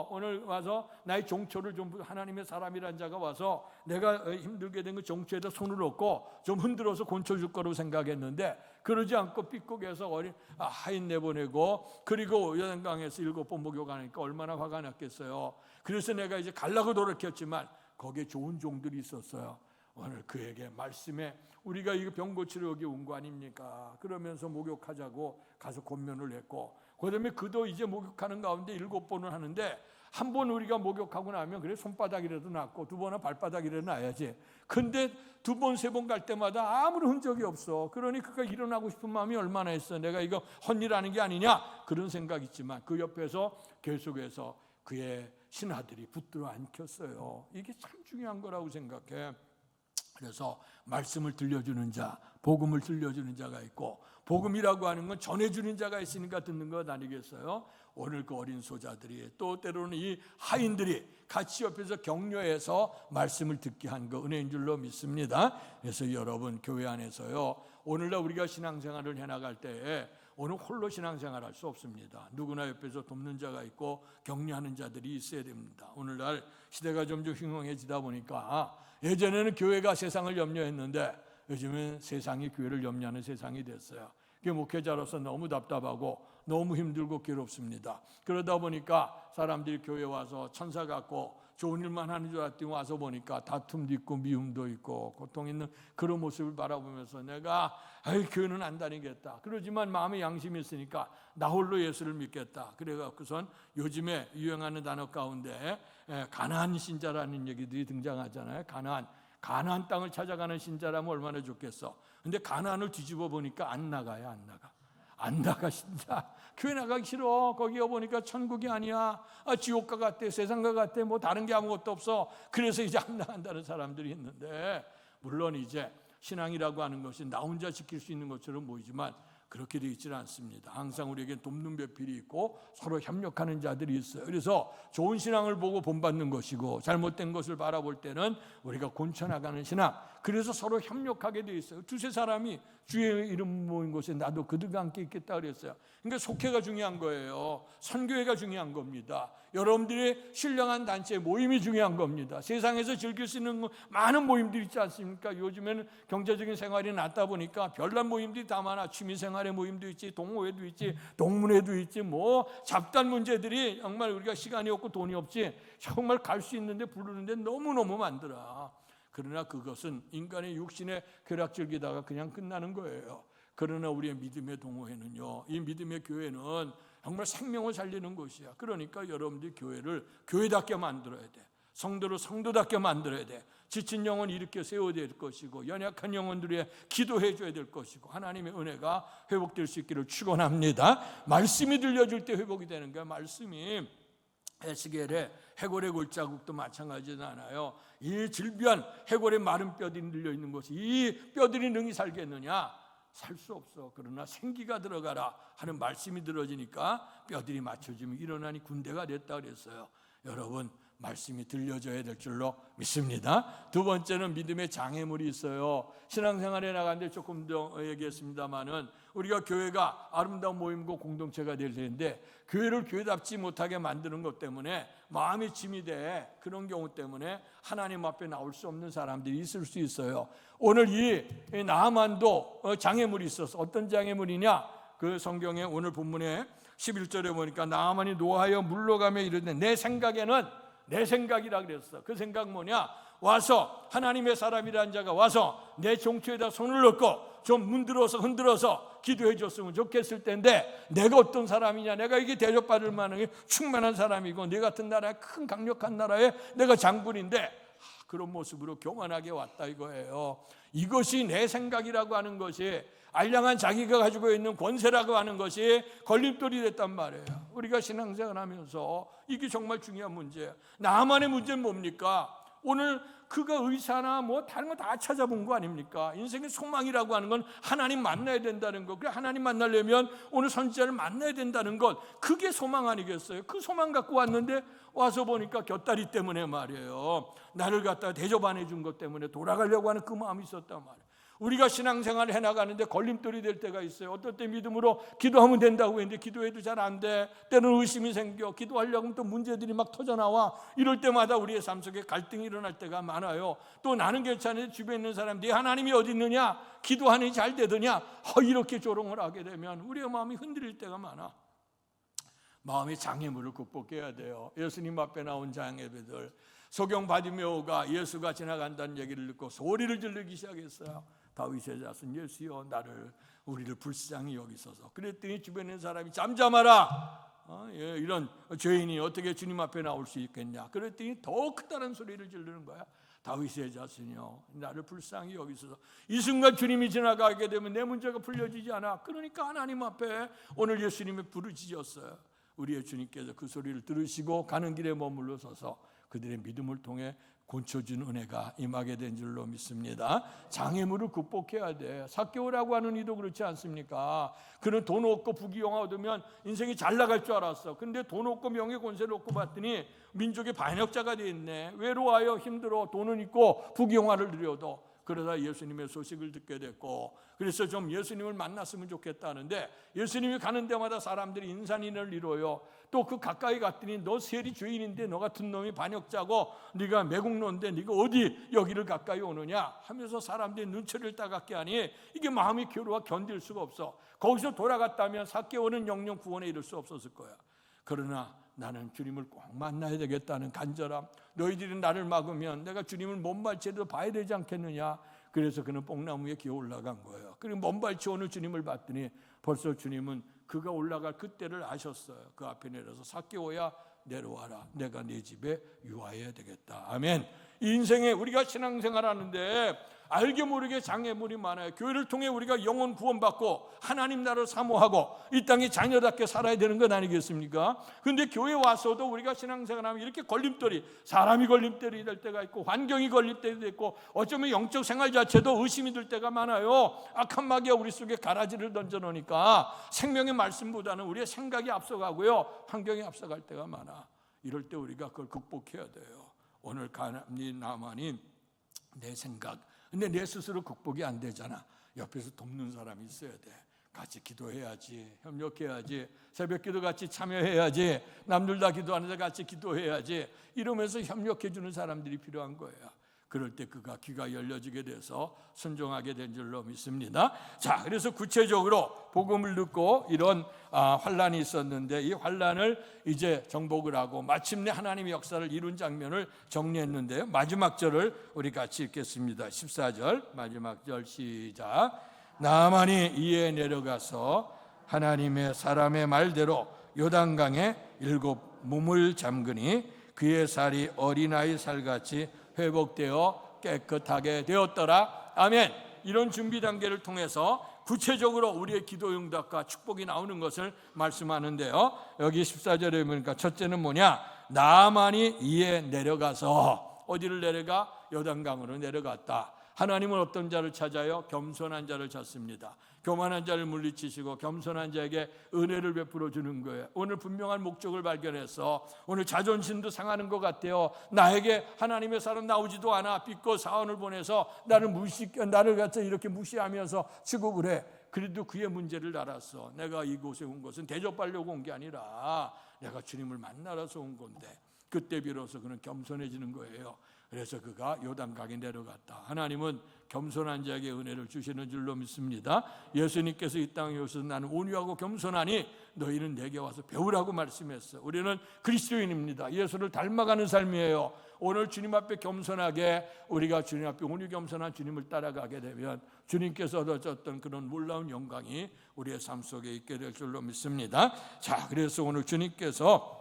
오늘 와서 나의 종초를 좀 하나님의 사람이란 자가 와서 내가 힘들게 된 그 종초에다 손을 얹고 좀 흔들어서 곤쳐줄 거라고 생각했는데 그러지 않고 삐걱해서 하인 내보내고 그리고 여단강에서 7번 목욕하니까 얼마나 화가 났겠어요. 그래서 내가 이제 가려고 돌이켰지만 거기에 좋은 종들이 있었어요. 오늘 그에게 말씀에 우리가 이거 병 고치러 여기 온 거 아닙니까? 그러면서 목욕하자고 가서 권면을 했고 그다음에 그도 이제 목욕하는 가운데 7번을 하는데 한 번 우리가 목욕하고 나면 그래 손바닥이라도 낫고 두 번은 발바닥이라도 나야지. 근데 2번, 3번 갈 때마다 아무런 흔적이 없어. 그러니 그가 일어나고 싶은 마음이 얼마나 있어. 내가 이거 헛일하는 게 아니냐 그런 생각이 있지만 그 옆에서 계속해서 그의 신하들이 붙들어 안켰어요. 이게 참 중요한 거라고 생각해. 그래서 말씀을 들려주는 자, 복음을 들려주는 자가 있고 복음이라고 하는 건 전해주는 자가 있으니까 듣는 것 아니겠어요? 오늘 그 어린 소자들이 또 때로는 이 하인들이 같이 옆에서 격려해서 말씀을 듣게 한 거 은혜인 줄로 믿습니다. 그래서 여러분 교회 안에서요 오늘날 우리가 신앙생활을 해나갈 때에 오늘 홀로 신앙생활할 수 없습니다. 누구나 옆에서 돕는 자가 있고 격려하는 자들이 있어야 됩니다. 오늘날 시대가 점점 흉흉해지다 보니까 예전에는 교회가 세상을 염려했는데 요즘은 세상이 교회를 염려하는 세상이 됐어요. 목회자로서 너무 답답하고 너무 힘들고 괴롭습니다. 그러다 보니까 사람들이 교회 와서 천사 같고 좋은 일만 하는 줄 알았더니 와서 보니까 다툼도 있고 미움도 있고 고통 있는 그런 모습을 바라보면서 내가 교회는 안 다니겠다. 그러지만 마음에 양심이 있으니까 나 홀로 예수를 믿겠다. 그래갖고선 요즘에 유행하는 단어 가운데 가나안 신자라는 얘기들이 등장하잖아요. 가나안 땅을 찾아가는 신자라면 얼마나 좋겠어. 근데 가나안을 뒤집어 보니까 안 나가요. 안 나가신다. 교회 나가기 싫어. 거기 보니까 천국이 아니야. 지옥과 같대. 세상과 같대. 뭐 다른 게 아무것도 없어. 그래서 이제 안 나간다는 사람들이 있는데, 물론 이제 신앙이라고 하는 것이 나 혼자 지킬 수 있는 것처럼 보이지만 그렇게 되어 있지는 않습니다. 항상 우리에게 돕는 배필이 있고 서로 협력하는 자들이 있어요. 그래서 좋은 신앙을 보고 본받는 것이고, 잘못된 것을 바라볼 때는 우리가 곤쳐나가는 신앙. 그래서 서로 협력하게 되어 있어요. 두세 사람이 주의 이름 모인 곳에 나도 그들과 함께 있겠다 그랬어요. 그러니까 속회가 중요한 거예요. 선교회가 중요한 겁니다. 여러분들의 신령한 단체 모임이 중요한 겁니다. 세상에서 즐길 수 있는 많은 모임들이 있지 않습니까? 요즘에는 경제적인 생활이 낮다 보니까 별난 모임들이 다 많아. 취미생활의 모임도 있지, 동호회도 있지, 동문회도 있지, 뭐 잡다한 문제들이 정말 우리가 시간이 없고 돈이 없지 정말 갈 수 있는데 부르는데 너무너무 많더라. 그러나 그것은 인간의 육신의 쾌락즐기다가 그냥 끝나는 거예요. 그러나 우리의 믿음의 동호회는요, 이 믿음의 교회는 정말 생명을 살리는 곳이야. 그러니까 여러분들이 교회를 교회답게 만들어야 돼. 성도를 성도답게 만들어야 돼. 지친 영혼 일으켜 세워야 될 것이고, 연약한 영혼들에 기도해 줘야 될 것이고, 하나님의 은혜가 회복될 수 있기를 축원합니다. 말씀이 들려줄 때 회복이 되는 거야. 말씀이 에스겔의 해골의 골자국도 마찬가지잖아요. 이 질비한 해골의 마른 뼈들이 늘려 있는 곳이 이 뼈들이 능히 살겠느냐? 살 수 없어. 그러나 생기가 들어가라 하는 말씀이 들어지니까 뼈들이 맞춰지면 일어나니 군대가 됐다 그랬어요. 여러분, 말씀이 들려져야 될 줄로 믿습니다. 두 번째는 믿음의 장애물이 있어요. 신앙생활에 나가는데 조금 더 얘기했습니다마는 우리가 교회가 아름다운 모임과 공동체가 될 텐데 교회를 교회답지 못하게 만드는 것 때문에 마음이 짐이 돼. 그런 경우 때문에 하나님 앞에 나올 수 없는 사람들이 있을 수 있어요. 오늘 이 나아만도 장애물이 있어서, 어떤 장애물이냐? 그 성경에 오늘 본문에 11절에 보니까 나아만이 노하여 물러가며 이르되 내 생각에는, 내 생각이라 그랬어. 그 생각 뭐냐? 와서 하나님의 사람이라는 자가 와서 내 종초에다 손을 넣고 좀 문들어서 흔들어서 기도해 줬으면 좋겠을 텐데, 내가 어떤 사람이냐? 내가 이게 대접받을 만한 충만한 사람이고 내 같은 나라의 큰 강력한 나라에 내가 장군인데 그런 모습으로 교만하게 왔다 이거예요. 이것이 내 생각이라고 하는 것이, 알량한 자기가 가지고 있는 권세라고 하는 것이 걸림돌이 됐단 말이에요. 우리가 신앙생활하면서 이게 정말 중요한 문제예요. 나만의 문제는 뭡니까? 오늘 그가 의사나 뭐 다른 거 다 찾아본 거 아닙니까? 인생의 소망이라고 하는 건 하나님 만나야 된다는 거. 그래, 하나님 만나려면 오늘 선지자를 만나야 된다는 것, 그게 소망 아니겠어요? 그 소망 갖고 왔는데 와서 보니까 곁다리 때문에 말이에요, 나를 갖다가 대접 안 해준 것 때문에 돌아가려고 하는 그 마음이 있었단 말이에요. 우리가 신앙생활을 해나가는데 걸림돌이 될 때가 있어요. 어떨 때 믿음으로 기도하면 된다고 했는데 기도해도 잘 안 돼. 때로는 의심이 생겨. 기도하려고 하면 또 문제들이 막 터져나와. 이럴 때마다 우리의 삶 속에 갈등이 일어날 때가 많아요. 또 나는 괜찮은데 주변에 있는 사람들이 하나님이 어디 있느냐? 기도하니 잘 되더냐? 이렇게 조롱을 하게 되면 우리의 마음이 흔들릴 때가 많아. 마음의 장애물을 극복해야 돼요. 예수님 앞에 나온 장애배들, 소경 바디메오가 예수가 지나간다는 얘기를 듣고 소리를 지르기 시작했어요. 다윗의 자손 예수여, 우리를 불쌍히 여기소서. 그랬더니 주변에 있는 사람이 잠잠하라. 이런 죄인이 어떻게 주님 앞에 나올 수 있겠냐? 그랬더니 더 크다는 소리를 지르는 거야. 다윗의 자손이여, 나를 불쌍히 여기소서. 이 순간 주님이 지나가게 되면 내 문제가 풀려지지 않아. 그러니까 하나님 앞에 오늘 예수님이 부르짖었어요. 우리의 주님께서 그 소리를 들으시고 가는 길에 머물러 서서 그들의 믿음을 통해 고쳐준 은혜가 임하게 된 줄로 믿습니다. 장애물을 극복해야 돼. 삭개오라고 하는 이도 그렇지 않습니까? 그는 돈 없고 부귀영화 얻으면 인생이 잘 나갈 줄 알았어. 근데 돈 없고 명예 권세를 얻고 봤더니 민족의 반역자가 돼 있네. 외로워요. 힘들어. 돈은 있고 부귀영화를 누려도. 그러다 예수님의 소식을 듣게 됐고, 그래서 좀 예수님을 만났으면 좋겠다는데 예수님이 가는 데마다 사람들이 인산인을 이뤄요. 또 그 가까이 갔더니 너 세리 죄인인데 너 같은 놈이 반역자고 네가 매국노인데 네가 어디 여기를 가까이 오느냐 하면서 사람들이 눈초리를 따갑게 하니 이게 마음이 괴로워 견딜 수가 없어. 거기서 돌아갔다면 삭개오는 영영 구원에 이를 수 없었을 거야. 그러나 나는 주님을 꼭 만나야 되겠다는 간절함, 너희들이 나를 막으면 내가 주님을 먼발치에도 봐야 되지 않겠느냐. 그래서 그는 뽕나무 위에 기어 올라간 거예요. 그리고 먼발치 오늘 주님을 봤더니 벌써 주님은 그가 올라갈 그때를 아셨어요. 그 앞에 내려서 삭개오야 내려와라. 내가 네 집에 유하여야 되겠다. 아멘. 인생에 우리가 신앙생활하는데 알게 모르게 장애물이 많아요. 교회를 통해 우리가 영혼 구원받고 하나님 나라를 사모하고 이 땅에 자녀답게 살아야 되는 것 아니겠습니까? 그런데 교회 와서도 우리가 신앙생활하면 이렇게 걸림돌이, 사람이 걸림돌이 될 때가 있고 환경이 걸림돌이 있고 어쩌면 영적 생활 자체도 의심이 들 때가 많아요. 악한 마귀가 우리 속에 가라지를 던져놓으니까 생명의 말씀보다는 우리의 생각이 앞서가고요, 환경이 앞서갈 때가 많아. 이럴 때 우리가 그걸 극복해야 돼요. 오늘 나만이 내 생각, 근데 내 스스로 극복이 안 되잖아. 옆에서 돕는 사람이 있어야 돼. 같이 기도해야지, 협력해야지, 새벽기도 같이 참여해야지, 남들 다 기도하는데 같이 기도해야지, 이러면서 협력해 주는 사람들이 필요한 거예요. 그럴 때 그가 귀가 열려지게 돼서 순종하게 된 줄로 믿습니다. 자, 그래서 구체적으로 복음을 듣고 이런 환란이 있었는데 이 환란을 이제 정복을 하고 마침내 하나님의 역사를 이룬 장면을 정리했는데요. 마지막 절을 우리 같이 읽겠습니다. 14절 마지막 절 시작. 나만이 이에 내려가서 하나님의 사람의 말대로 요단강에 7 몸을 잠그니 그의 살이 어린아이 살같이 회복되어 깨끗하게 되었더라. 아멘. 이런 준비 단계를 통해서 구체적으로 우리의 기도 응답과 축복이 나오는 것을 말씀하는데요. 여기 14절에 보니까 첫째는 뭐냐? 나만이 이에 내려가서, 어디를 내려가? 요단강으로 내려갔다. 하나님은 어떤 자를 찾아요? 겸손한 자를 찾습니다. 교만한 자를 물리치시고 겸손한 자에게 은혜를 베풀어 주는 거예요. 오늘 분명한 목적을 발견해서 오늘 자존심도 상하는 것 같아요. 나에게 하나님의 사람 나오지도 않아. 빚고 사원을 보내서 나를 갖다 이렇게 무시하면서 치고 그래. 그래도 그의 문제를 알았어. 내가 이곳에 온 것은 대접하려고 온 게 아니라 내가 주님을 만나러서 온 건데, 그때 비로소 그는 겸손해지는 거예요. 그래서 그가 요단강에 내려갔다. 하나님은 겸손한 자에게 은혜를 주시는 줄로 믿습니다. 예수님께서 이 땅에 오셔서 나는 온유하고 겸손하니 너희는 내게 와서 배우라고 말씀했어. 우리는 그리스도인입니다. 예수를 닮아가는 삶이에요. 오늘 주님 앞에 겸손하게, 우리가 주님 앞에 온유 겸손한 주님을 따라가게 되면 주님께서 얻어졌던 그런 놀라운 영광이 우리의 삶 속에 있게 될 줄로 믿습니다. 자, 그래서 오늘 주님께서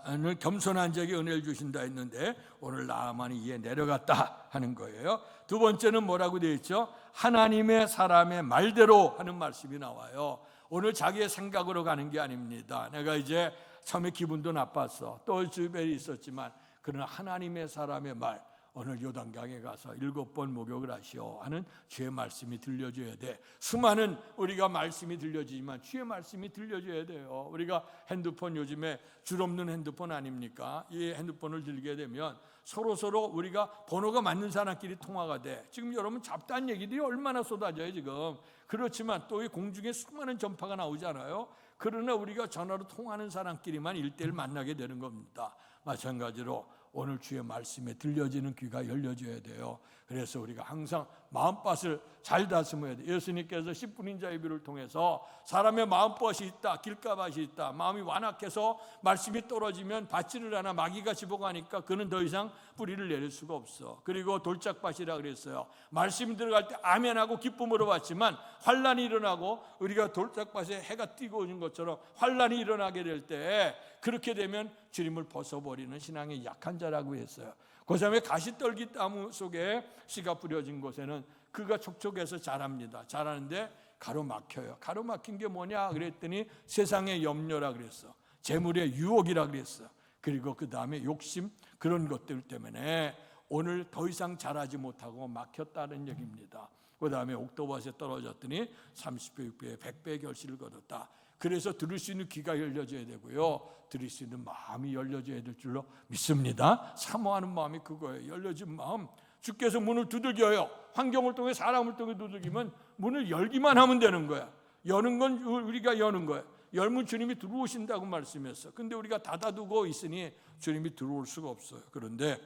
오늘 겸손한 자에게 은혜를 주신다 했는데 오늘 나만이 이에 내려갔다 하는 거예요. 두 번째는 뭐라고 되어 있죠? 하나님의 사람의 말대로 하는 말씀이 나와요. 오늘 자기의 생각으로 가는 게 아닙니다. 내가 이제 처음에 기분도 나빴어. 또 주변에 있었지만 그러나 하나님의 사람의 말, 오늘 요단강에 가서 7번 목욕을 하시오 하는 주의 말씀이 들려줘야 돼. 수많은 우리가 말씀이 들려지지만 주의 말씀이 들려줘야 돼요. 우리가 핸드폰, 요즘에 줄 없는 핸드폰 아닙니까? 이 핸드폰을 들게 되면 서로 우리가 번호가 맞는 사람끼리 통화가 돼. 지금 여러분 잡다한 얘기들이 얼마나 쏟아져요 지금. 그렇지만 또 이 공중에 수많은 전파가 나오잖아요. 그러나 우리가 전화로 통하는 사람끼리만 1:1 만나게 되는 겁니다. 마찬가지로 오늘 주의 말씀에 들려지는 귀가 열려져야 돼요. 그래서 우리가 항상 마음밭을 잘 다스려야 돼요. 예수님께서 10분인 자의 비를 통해서 사람의 마음밭이 있다, 길가밭이 있다. 마음이 완악해서 말씀이 떨어지면 받지를 않아 마귀가 집어가니까 그는 더 이상 뿌리를 내릴 수가 없어. 그리고 돌짝밭이라 그랬어요. 말씀이 들어갈 때 아멘하고 기쁨으로 받지만 환란이 일어나고 우리가 돌짝밭에 해가 뛰고 오는 것처럼 환란이 일어나게 될 때 그렇게 되면 주님을 벗어버리는 신앙의 약한 자라고 했어요. 그 다음에 가시떨기 나무 속에 씨가 뿌려진 곳에는 그가 촉촉해서 자랍니다. 자라는데 가로막혀요. 가로막힌 게 뭐냐 그랬더니 세상의 염려라 그랬어. 재물의 유혹이라 그랬어. 그리고 그 다음에 욕심, 그런 것들 때문에 오늘 더 이상 자라지 못하고 막혔다는 얘기입니다. 그 다음에 옥토밭에 떨어졌더니 30배, 6배, 100배의 결실을 거뒀다. 그래서 들을 수 있는 귀가 열려져야 되고요, 들을 수 있는 마음이 열려져야 될 줄로 믿습니다. 사모하는 마음이 그거예요. 열려진 마음. 주께서 문을 두들겨요. 환경을 통해, 사람을 통해 두들기면 문을 열기만 하면 되는 거야. 여는 건 우리가 여는 거야. 열면 주님이 들어오신다고 말씀했어. 근데 우리가 닫아두고 있으니 주님이 들어올 수가 없어요. 그런데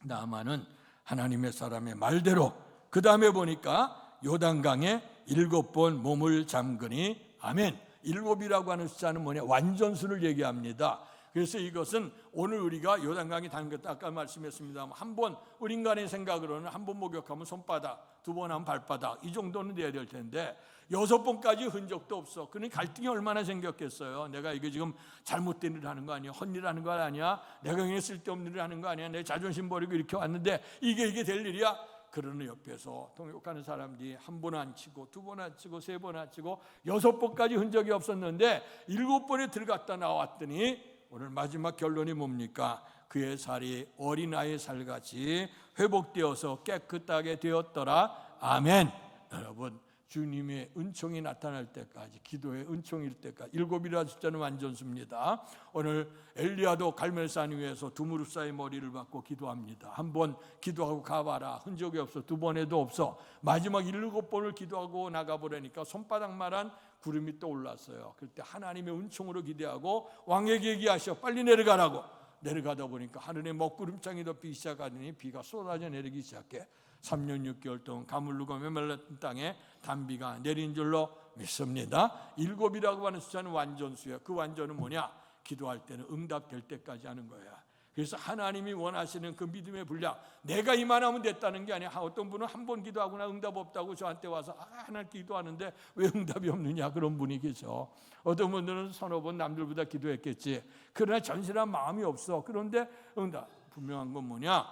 나만은 하나님의 사람의 말대로, 그 다음에 보니까 요단강에 7번 몸을 잠그니, 아멘. 7이라고 하는 숫자는 뭐냐? 완전수를 얘기합니다. 그래서 이것은 오늘 우리가 요단강에 담겼다 아까 말씀했습니다만 한 번 우리 인간의 생각으로는 한 번 목욕하면 손바닥, 두 번 하면 발바닥 이 정도는 돼야 될 텐데 6번까지 흔적도 없어. 그러니까 갈등이 얼마나 생겼겠어요. 내가 이게 지금 잘못된 일을 하는 거 아니야? 헛일 하는 거 아니야? 내가 그냥 쓸데없는 일을 하는 거 아니야? 내 자존심 버리고 이렇게 왔는데 이게 될 일이야? 그러는 옆에서 통역하는 사람들이 한 번 안 치고 두 번 안 치고 세 번 안 치고 6번까지 흔적이 없었는데 7번에 들어갔다 나왔더니 오늘 마지막 결론이 뭡니까? 그의 살이 어린아이의 살같이 회복되어서 깨끗하게 되었더라. 아멘. 여러분, 주님의 은총이 나타날 때까지, 기도의 은총일 때까지 7이라는 숫자는 완전수입니다. 오늘 엘리야도 갈멜산 위에서 두 무릎 사이 머리를 박고 기도합니다. 한 번 기도하고 가봐라. 흔적이 없어. 두 번에도 없어. 마지막 7번을 기도하고 나가보려니까 손바닥만한 구름이 또 올랐어요. 그때 하나님의 은총으로 기대하고 왕에게 얘기하셔. 빨리 내려가라고. 내려가다 보니까 하늘에 먹구름장이 덮이기 시작하더니 비가 쏟아져 내리기 시작해 3년 6개월 동안 가물르고 메말랐던 땅에 단비가 내린 줄로 믿습니다. 7이라고 하는 숫자는 완전수예요. 그 완전은 뭐냐? 기도할 때는 응답될 때까지 하는 거야. 그래서 하나님이 원하시는 그 믿음의 분량, 내가 이만하면 됐다는 게 아니야. 어떤 분은 한 번 기도하거나 응답 없다고 저한테 와서 하나님 기도하는데 왜 응답이 없느냐 그런 분이 계셔. 어떤 분들은 서너 번 남들보다 기도했겠지. 그러나 전실한 마음이 없어. 그런데 응답. 분명한 건 뭐냐?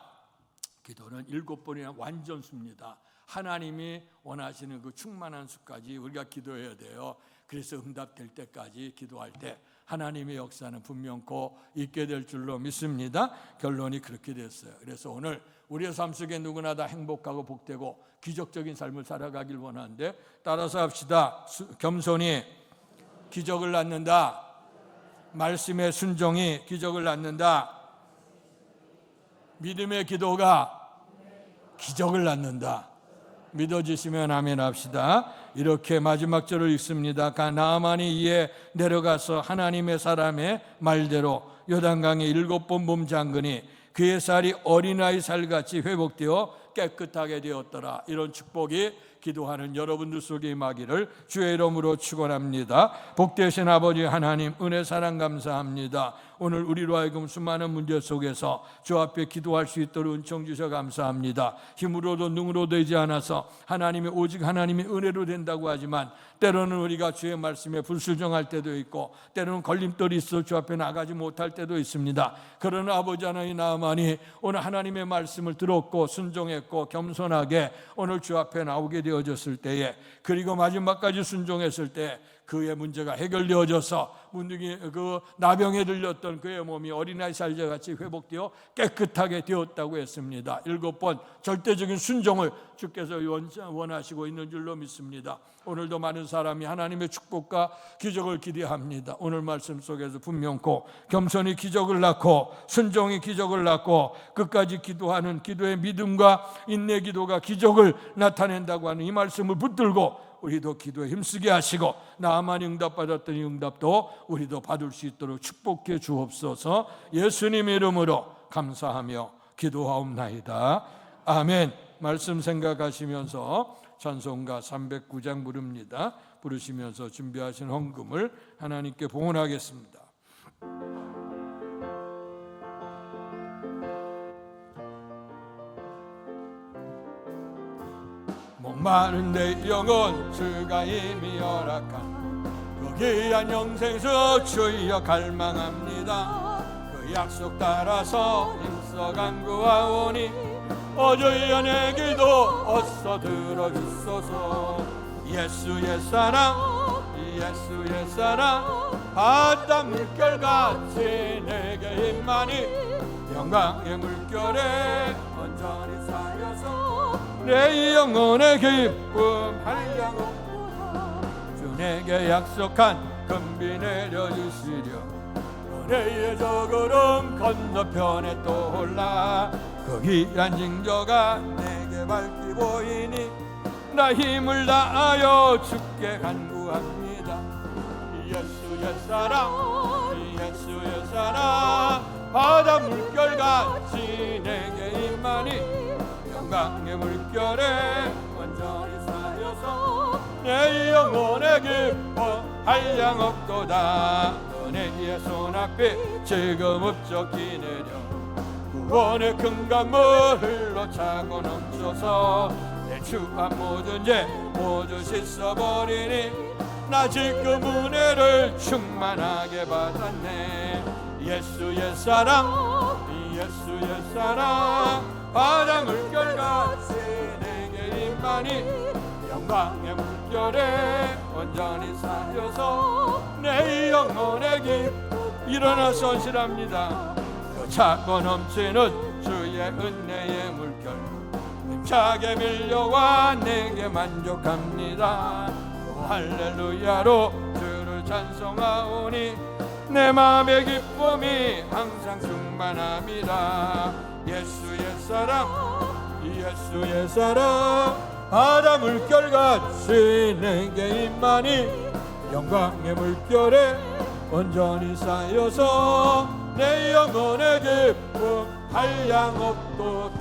기도는 7번이나 완전수입니다. 하나님이 원하시는 그 충만한 수까지 우리가 기도해야 돼요. 그래서 응답될 때까지 기도할 때 하나님의 역사는 분명코 있게 될 줄로 믿습니다. 결론이 그렇게 됐어요. 그래서 오늘 우리의 삶 속에 누구나 다 행복하고 복되고 기적적인 삶을 살아가길 원하는데 따라서 합시다. 겸손이 기적을 낳는다. 말씀의 순종이 기적을 낳는다. 믿음의 기도가 기적을 낳는다. 믿어지시면 아멘 합시다. 이렇게 마지막 절을 읽습니다. 나아만이 이에 내려가서 하나님의 사람의 말대로 요단강에 7번 몸 잠그니 그의 살이 어린아이 살같이 회복되어 깨끗하게 되었더라. 이런 축복이 기도하는 여러분들 속에 임하기를 주의 이름으로 축원합니다. 복되신 아버지 하나님, 은혜 사랑 감사합니다. 오늘 우리로 하여금 수많은 문제 속에서 주 앞에 기도할 수 있도록 은총 주셔 감사합니다. 힘으로도 능으로 되지 않아서 하나님이 오직 하나님의 은혜로 된다고 하지만 때로는 우리가 주의 말씀에 불순종할 때도 있고 때로는 걸림돌이 있어 주 앞에 나가지 못할 때도 있습니다. 그러나 아버지 하나님, 나아만이 오늘 하나님의 말씀을 들었고 순종했고 겸손하게 오늘 주 앞에 나오게 되어졌을 때에, 그리고 마지막까지 순종했을 때 그의 문제가 해결되어져서 문득이 그 나병에 들렸던 그의 몸이 어린아이 살자같이 회복되어 깨끗하게 되었다고 했습니다. 7번 절대적인 순종을 주께서 원하시고 있는 줄로 믿습니다. 오늘도 많은 사람이 하나님의 축복과 기적을 기대합니다. 오늘 말씀 속에서 분명코 겸손히 기적을 낳고 순종이 기적을 낳고 끝까지 기도하는 기도의 믿음과 인내 기도가 기적을 나타낸다고 하는 이 말씀을 붙들고 우리도 기도에 힘쓰게 하시고 나만 응답받았던 이 응답도 우리도 받을 수 있도록 축복해 주옵소서. 예수님 이름으로 감사하며 기도하옵나이다. 아멘. 말씀 생각하시면서 찬송가 309장 부릅니다. 부르시면서 준비하신 헌금을 하나님께 봉헌하겠습니다. 목마른 내 영혼 주가 이미 허락한 그 귀한 영생수 주여 갈망합니다. 그 약속 따라서 힘써 간구하오니 주여 내 기도 어서 들어주소서. 예수의 사랑 예수의 사랑 바다 물결같이 내게 임하니 영광의 물결에 온전히 쌓여서 내 영혼의 기쁨 한량없도다. 주 내게 약속한 금비 내려주시려 은혜의 저 구름 건너편에 떠올라 그 귀한 징조가 내게 밝히 보이니 나 힘을 다하여 주께 간구합니다. 예수의 사랑 예수의 사랑 바다 물결같이 내게 임하니 영광의 물결에 완전히 쌓여서 내 영혼의 기쁨 한량없도다. 은혜의 손 앞에 지금 흡족히 내려 구원의 큰 강물 흘러 차고 넘쳐서 내 추한 모든 죄 모두 씻어버리니 나 지금 은혜를 충만하게 받았네. 예수의 사랑 예수의 사랑 바다 물결같이 내게 임하니 영광의 물결에 온전히 쌓여서 내 영혼의 길 일어나 손실합니다. 그 차고 넘치는 주의 은혜의 물결 힘차게 밀려와 내게 만족합니다. 오 할렐루야로 주를 찬송하오니 내 마음의 기쁨이 항상 충만합니다. 예수의 사랑 예수의 사랑 바다 물결같이 내게 임하니 영광의 물결에 온전히 쌓여서 내 영혼의 기쁨 한량없도다.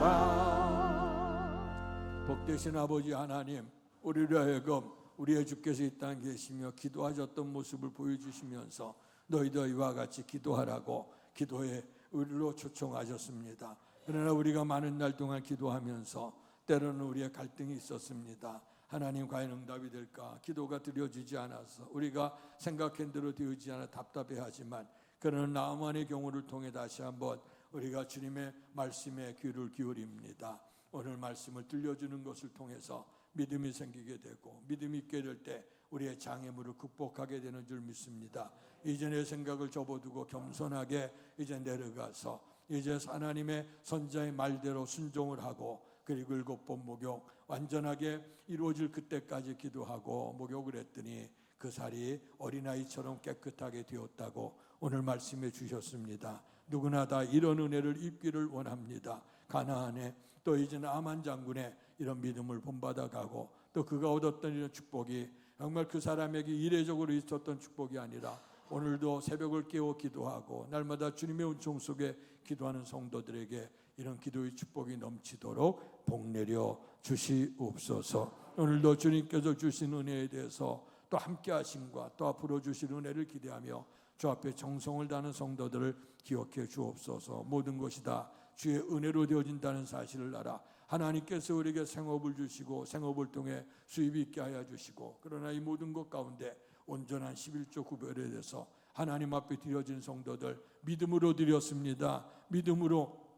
복되신 아버지 하나님, 우리로 하여금 우리의 주께서 이 땅에 계시며 기도하셨던 모습을 보여주시면서 너희도 이와 같이 기도하라고 기도에 우리로 초청하셨습니다. 그러나 우리가 많은 날 동안 기도하면서 때로는 우리의 갈등이 있었습니다. 하나님 과연 응답이 될까? 기도가 드려지지 않아서 우리가 생각한 대로 되어지지 않아 답답해하지만 그러나 나만의 경우를 통해 다시 한번 우리가 주님의 말씀에 귀를 기울입니다. 오늘 말씀을 들려주는 것을 통해서 믿음이 생기게 되고 믿음이 있게 될 때 우리의 장애물을 극복하게 되는 줄 믿습니다. 이전의 생각을 접어두고 겸손하게 이제 내려가서 이제 하나님의 선자의 말대로 순종을 하고 그리고 7번 목욕 완전하게 이루어질 그때까지 기도하고 목욕을 했더니 그 살이 어린아이처럼 깨끗하게 되었다고 오늘 말씀해 주셨습니다. 누구나 다 이런 은혜를 입기를 원합니다. 가나안에 또 이제는 아만 장군의 이런 믿음을 본받아가고 또 그가 얻었던 이런 축복이 정말 그 사람에게 이례적으로 있었던 축복이 아니라 오늘도 새벽을 깨워 기도하고 날마다 주님의 은총 속에 기도하는 성도들에게 이런 기도의 축복이 넘치도록 복내려 주시옵소서. 오늘도 주님께서 주신 은혜에 대해서 또 함께 하심과 또 앞으로 주실 은혜를 기대하며 주 앞에 정성을 다하는 성도들을 기억해 주옵소서. 모든 것이 다 주의 은혜로 되어진다는 사실을 알아 하나님께서 우리에게 생업을 주시고 생업을 통해 수입이 있게 하여 주시고 그러나 이 모든 것 가운데 온전한 11조 구별에 대해서 하나님 앞에 드려진 성도들 믿음으로 드렸습니다. 믿음으로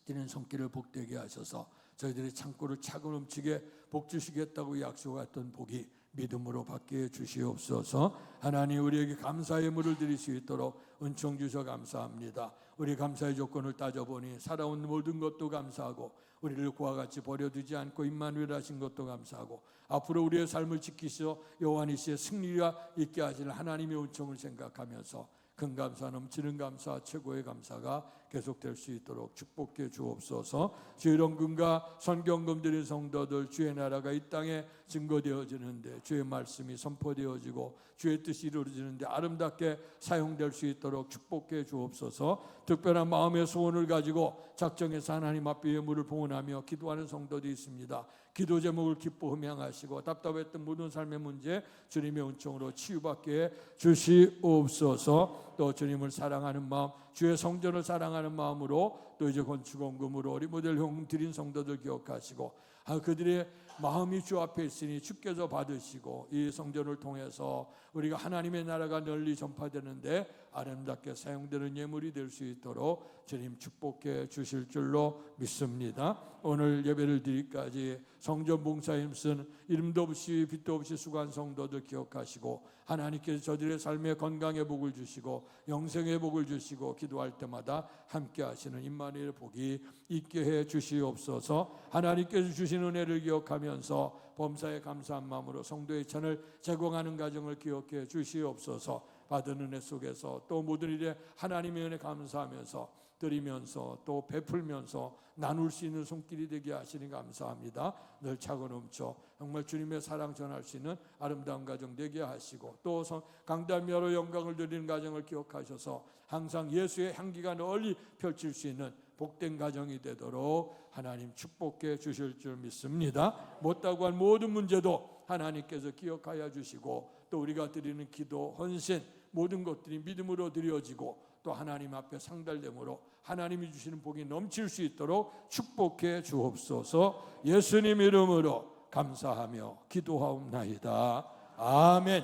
드리는 손길을 복되게 하셔서 저희들의 창고를 차고 넘치게 복 주시겠다고 약속했던 복이 믿음으로 받게 해 주시옵소서. 하나님 우리에게 감사의 물을 드릴 수 있도록 은총 주셔 감사합니다. 우리 감사의 조건을 따져보니 살아온 모든 것도 감사하고 우리를 그와 같이 버려두지 않고 임마누엘 하신 것도 감사하고 앞으로 우리의 삶을 지키시어 요한이시의 승리가 있게 하시는 하나님의 은총을 생각하면서 큰 감사 넘치는 감사 최고의 감사가 계속될 수 있도록 축복해 주옵소서. 주의 헌금과 선경금 드린 성도들 주의 나라가 이 땅에 증거되어지는데 주의 말씀이 선포되어지고 주의 뜻이 이루어지는데 아름답게 사용될 수 있도록 축복해 주옵소서. 특별한 마음의 소원을 가지고 작정해서 하나님 앞에 예물을 봉헌하며 기도하는 성도도 있습니다. 기도 제목을 기뻐 흠양하시고 답답했던 모든 삶의 문제 주님의 은총으로 치유받게 주시옵소서. 또 주님을 사랑하는 마음 주의 성전을 사랑하는 마음으로 또 이제 건축원금으로 우리 모델 헌금 드린 성도들 기억하시고 그들의 마음이 주 앞에 있으니 주께서 받으시고 이 성전을 통해서 우리가 하나님의 나라가 널리 전파되는데 아름답게 사용되는 예물이 될 수 있도록 주님 축복해 주실 줄로 믿습니다. 오늘 예배를 드리기까지 성전 봉사에 힘쓴 이름도 없이 빛도 없이 수고한 성도들 기억하시고 하나님께서 저들의 삶의 건강의 복을 주시고 영생의 복을 주시고 기도할 때마다 함께 하시는 임마누엘의 복이 있게 해 주시옵소서. 하나님께서 주신 은혜를 기억하면서 범사에 감사한 마음으로 성도의 천을 제공하는 가정을 기억해 주시옵소서. 받은 은혜 속에서 또 모든 일에 하나님의 은혜 감사하면서 드리면서 또 베풀면서 나눌 수 있는 손길이 되게 하시니 감사합니다. 늘 차고 넘쳐 정말 주님의 사랑 전할 수 있는 아름다운 가정 되게 하시고 또 강단미하로 영광을 드리는 가정을 기억하셔서 항상 예수의 향기가 널리 펼칠 수 있는 복된 가정이 되도록 하나님 축복해 주실 줄 믿습니다. 못다고 한 모든 문제도 하나님께서 기억하여 주시고 또 우리가 드리는 기도, 헌신 모든 것들이 믿음으로 드려지고 또 하나님 앞에 상달됨으로 하나님이 주시는 복이 넘칠 수 있도록 축복해 주옵소서. 예수님 이름으로 감사하며 기도하옵나이다. 아멘.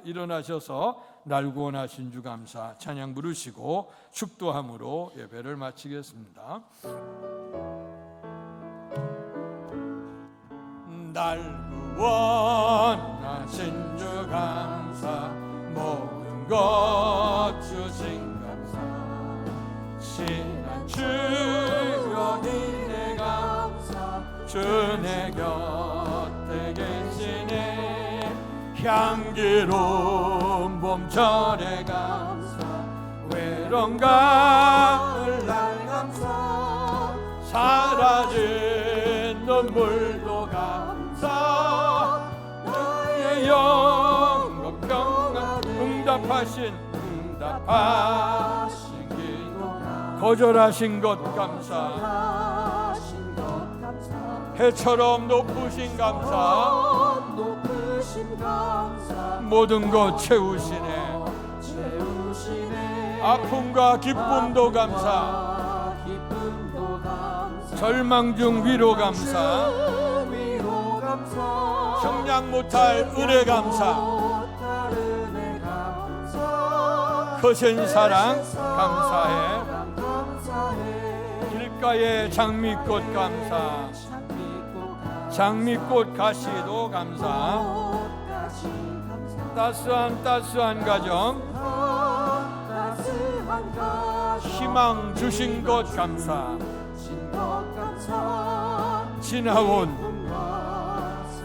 일어나셔서 날 구원하신 주 감사 찬양 부르시고 축도함으로 예배를 마치겠습니다. 날 구원하신 주 감사 모든 것 주신 감사 친한 주여 이내 감사 주 내 곁에 계시네 향기로운 봄철의 감사 외로운 가을날 감사 사라진 눈물도 감사 나의 영광 평강 응답하신 기도 거절하신 것 감사 해처럼 높으신 감사 모든 것 채우시네 아픔과 기쁨도 감사 절망 중 위로 감사 형량 못할 은혜 감사 거센 사랑 감사해 길가의 장미꽃 감사 장미꽃 가시도 감사 따스한 가정 희망 주신 것 감사 지나온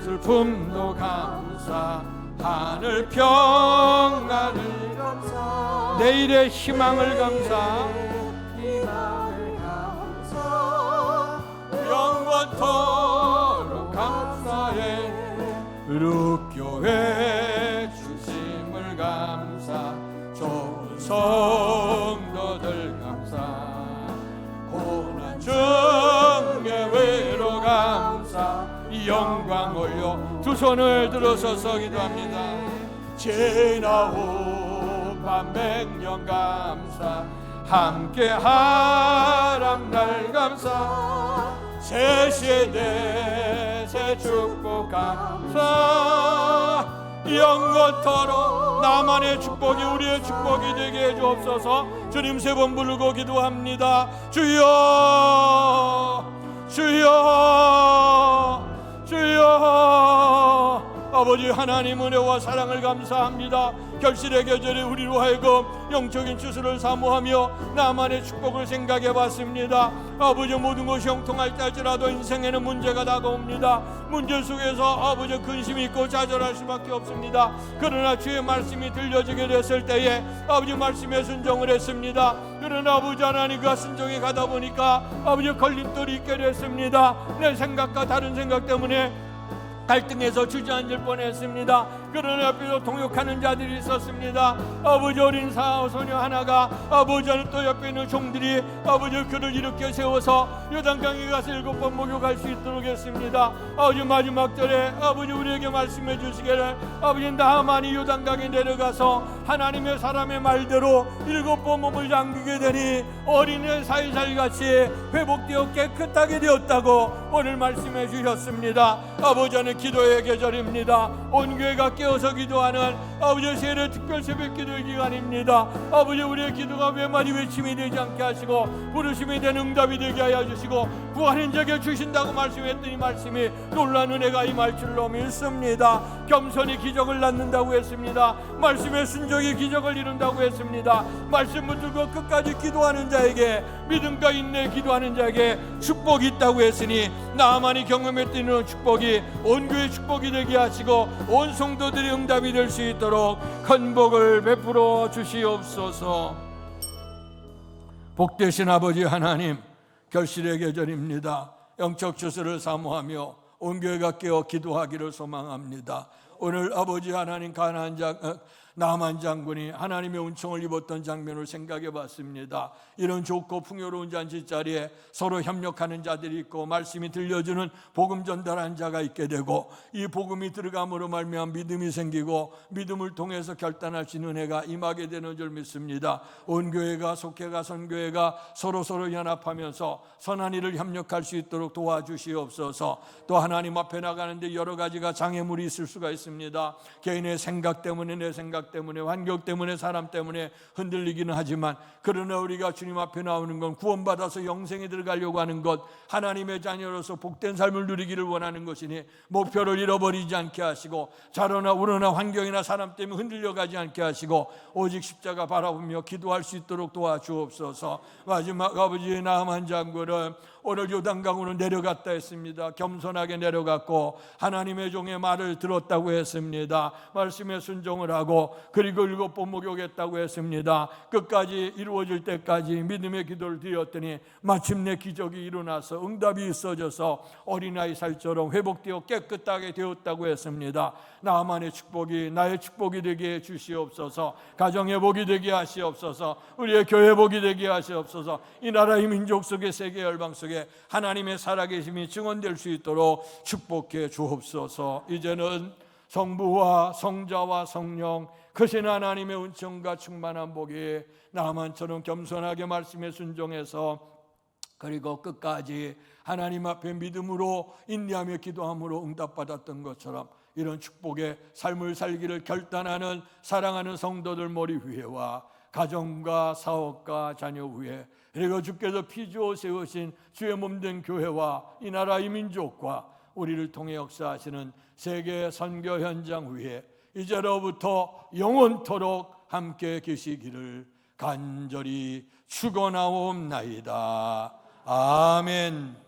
슬픔도 감사 하늘 평안을 내일의 희망을 감사 영원토록 감사해 룩교회 주심을 감사 좋은 성도들 감사 고난 중에 외로 감사 영광 올려 두 손을 들어서서 기도합니다. 지나온 반백년 감사 함께하람 날 감사 새 세대 새 축복 감사 영원토록 나만의 축복이 우리의 축복이 되게 해 주옵소서. 주님 세 번 부르고 기도합니다. 주여 주여 주여 아버지 하나님 은혜와 사랑을 감사합니다. 결실의 계절에 우리로 하여금 영적인 추수를 사모하며 나만의 축복을 생각해 봤습니다. 아버지 모든 것이 형통할 때 할지라도 인생에는 문제가 다가옵니다. 문제 속에서 아버지 근심이 있고 좌절할 수밖에 없습니다. 그러나 주의 말씀이 들려지게 됐을 때에 아버지 말씀에 순종을 했습니다. 그러나 아버지 하나님 그 순종에 가다 보니까 아버지 걸림돌이 있게 됐습니다. 내 생각과 다른 생각 때문에 갈등해서 주저앉을 뻔했습니다. 그러나 옆에서 동역하는 자들이 있었습니다. 아버지 어린 소녀 하나가 아버지는 또 옆에 있는 종들이 아버지 그를 일으켜 세워서 요단강에 가서 7번 목욕할 수 있도록 했습니다. 아버지 마지막 절에 아버지 우리에게 말씀해 주시기를 아버지 나만이 요단강에 내려가서 하나님의 사람의 말대로 7번 몸을 잠기게 되니 어린애 살살같이 회복되어 깨끗하게 되었다고 오늘 말씀해 주셨습니다. 아버지는 기도의 계절입니다. 온 교회가 깨어서 기도하는 아버지 세례 특별 새벽기도 기간입니다. 아버지 우리의 기도가 외마디 외침이 되지 않게 하시고 부르심이 된 응답이 되게 하여 주시고 구하는 자에게 주신다고 말씀했더니 말씀이 놀라운 은혜가 임할 줄로 믿습니다. 겸손히 기적을 낳는다고 했습니다. 말씀의 순종이 기적을 이룬다고 했습니다. 말씀 붙들고 끝까지 기도하는 자에게, 믿음과 인내 기도하는 자에게 축복이 있다고 했으니 나만이 경험했던 축복이 온 교회 축복이 되게 하시고 온 성도들의 응답이 될 수 있도록 큰 복을 베풀어 주시옵소서. 복되신 아버지 하나님, 결실의 계절입니다. 영적 주수를 사모하며 온 교회가 깨어 기도하기를 소망합니다. 오늘 아버지 하나님 나만 장군이 하나님의 은총을 입었던 장면을 생각해 봤습니다. 이런 좋고 풍요로운 잔치자리에 서로 협력하는 자들이 있고 말씀이 들려주는 복음 전달한 자가 있게 되고 이 복음이 들어감으로 말미암아 믿음이 생기고 믿음을 통해서 결단할 수 있는 은혜가 임하게 되는 줄 믿습니다. 온 교회가 속회가 선교회가 서로 연합하면서 선한 일을 협력할 수 있도록 도와주시옵소서. 또 하나님 앞에 나가는데 여러 가지가 장애물이 있을 수가 있습니다. 개인의 생각 때문에, 내 생각 때문에, 환경 때문에, 사람 때문에 흔들리기는 하지만 그러나 우리가 주님 앞에 나오는 건 구원받아서 영생에 들어가려고 하는 것, 하나님의 자녀로서 복된 삶을 누리기를 원하는 것이니 목표를 잃어버리지 않게 하시고 자로나 우러나 환경이나 사람 때문에 흔들려가지 않게 하시고 오직 십자가 바라보며 기도할 수 있도록 도와주옵소서. 마지막 아버지의 나만 장군은 오늘 요단강으로 내려갔다 했습니다. 겸손하게 내려갔고 하나님의 종의 말을 들었다고 했습니다. 말씀에 순종을 하고 그리고 7번 목욕했다고 했습니다. 끝까지 이루어질 때까지 믿음의 기도를 드렸더니 마침내 기적이 일어나서 응답이 있어져서 어린아이 살처럼 회복되어 깨끗하게 되었다고 했습니다. 나만의 축복이 나의 축복이 되게 해주시옵소서. 가정의 복이 되게 하시옵소서. 우리의 교회 복이 되게 하시옵소서. 이 나라의 민족 속에 세계 열방 속에 하나님의 살아계심이 증언될 수 있도록 축복해 주옵소서. 이제는 성부와 성자와 성령 크신 하나님의 은총과 충만한 복이 나만처럼 겸손하게 말씀에 순종해서 그리고 끝까지 하나님 앞에 믿음으로 인내하며 기도함으로 응답받았던 것처럼 이런 축복의 삶을 살기를 결단하는 사랑하는 성도들 머리 위에와 가정과 사업과 자녀 위에 그리고 주께서 피주어 세우신 주의 몸된 교회와 이 나라 이 민족과 우리를 통해 역사하시는 세계 선교 현장 위에 이제로부터 영원토록 함께 계시기를 간절히 축원하옵나이다. 아멘.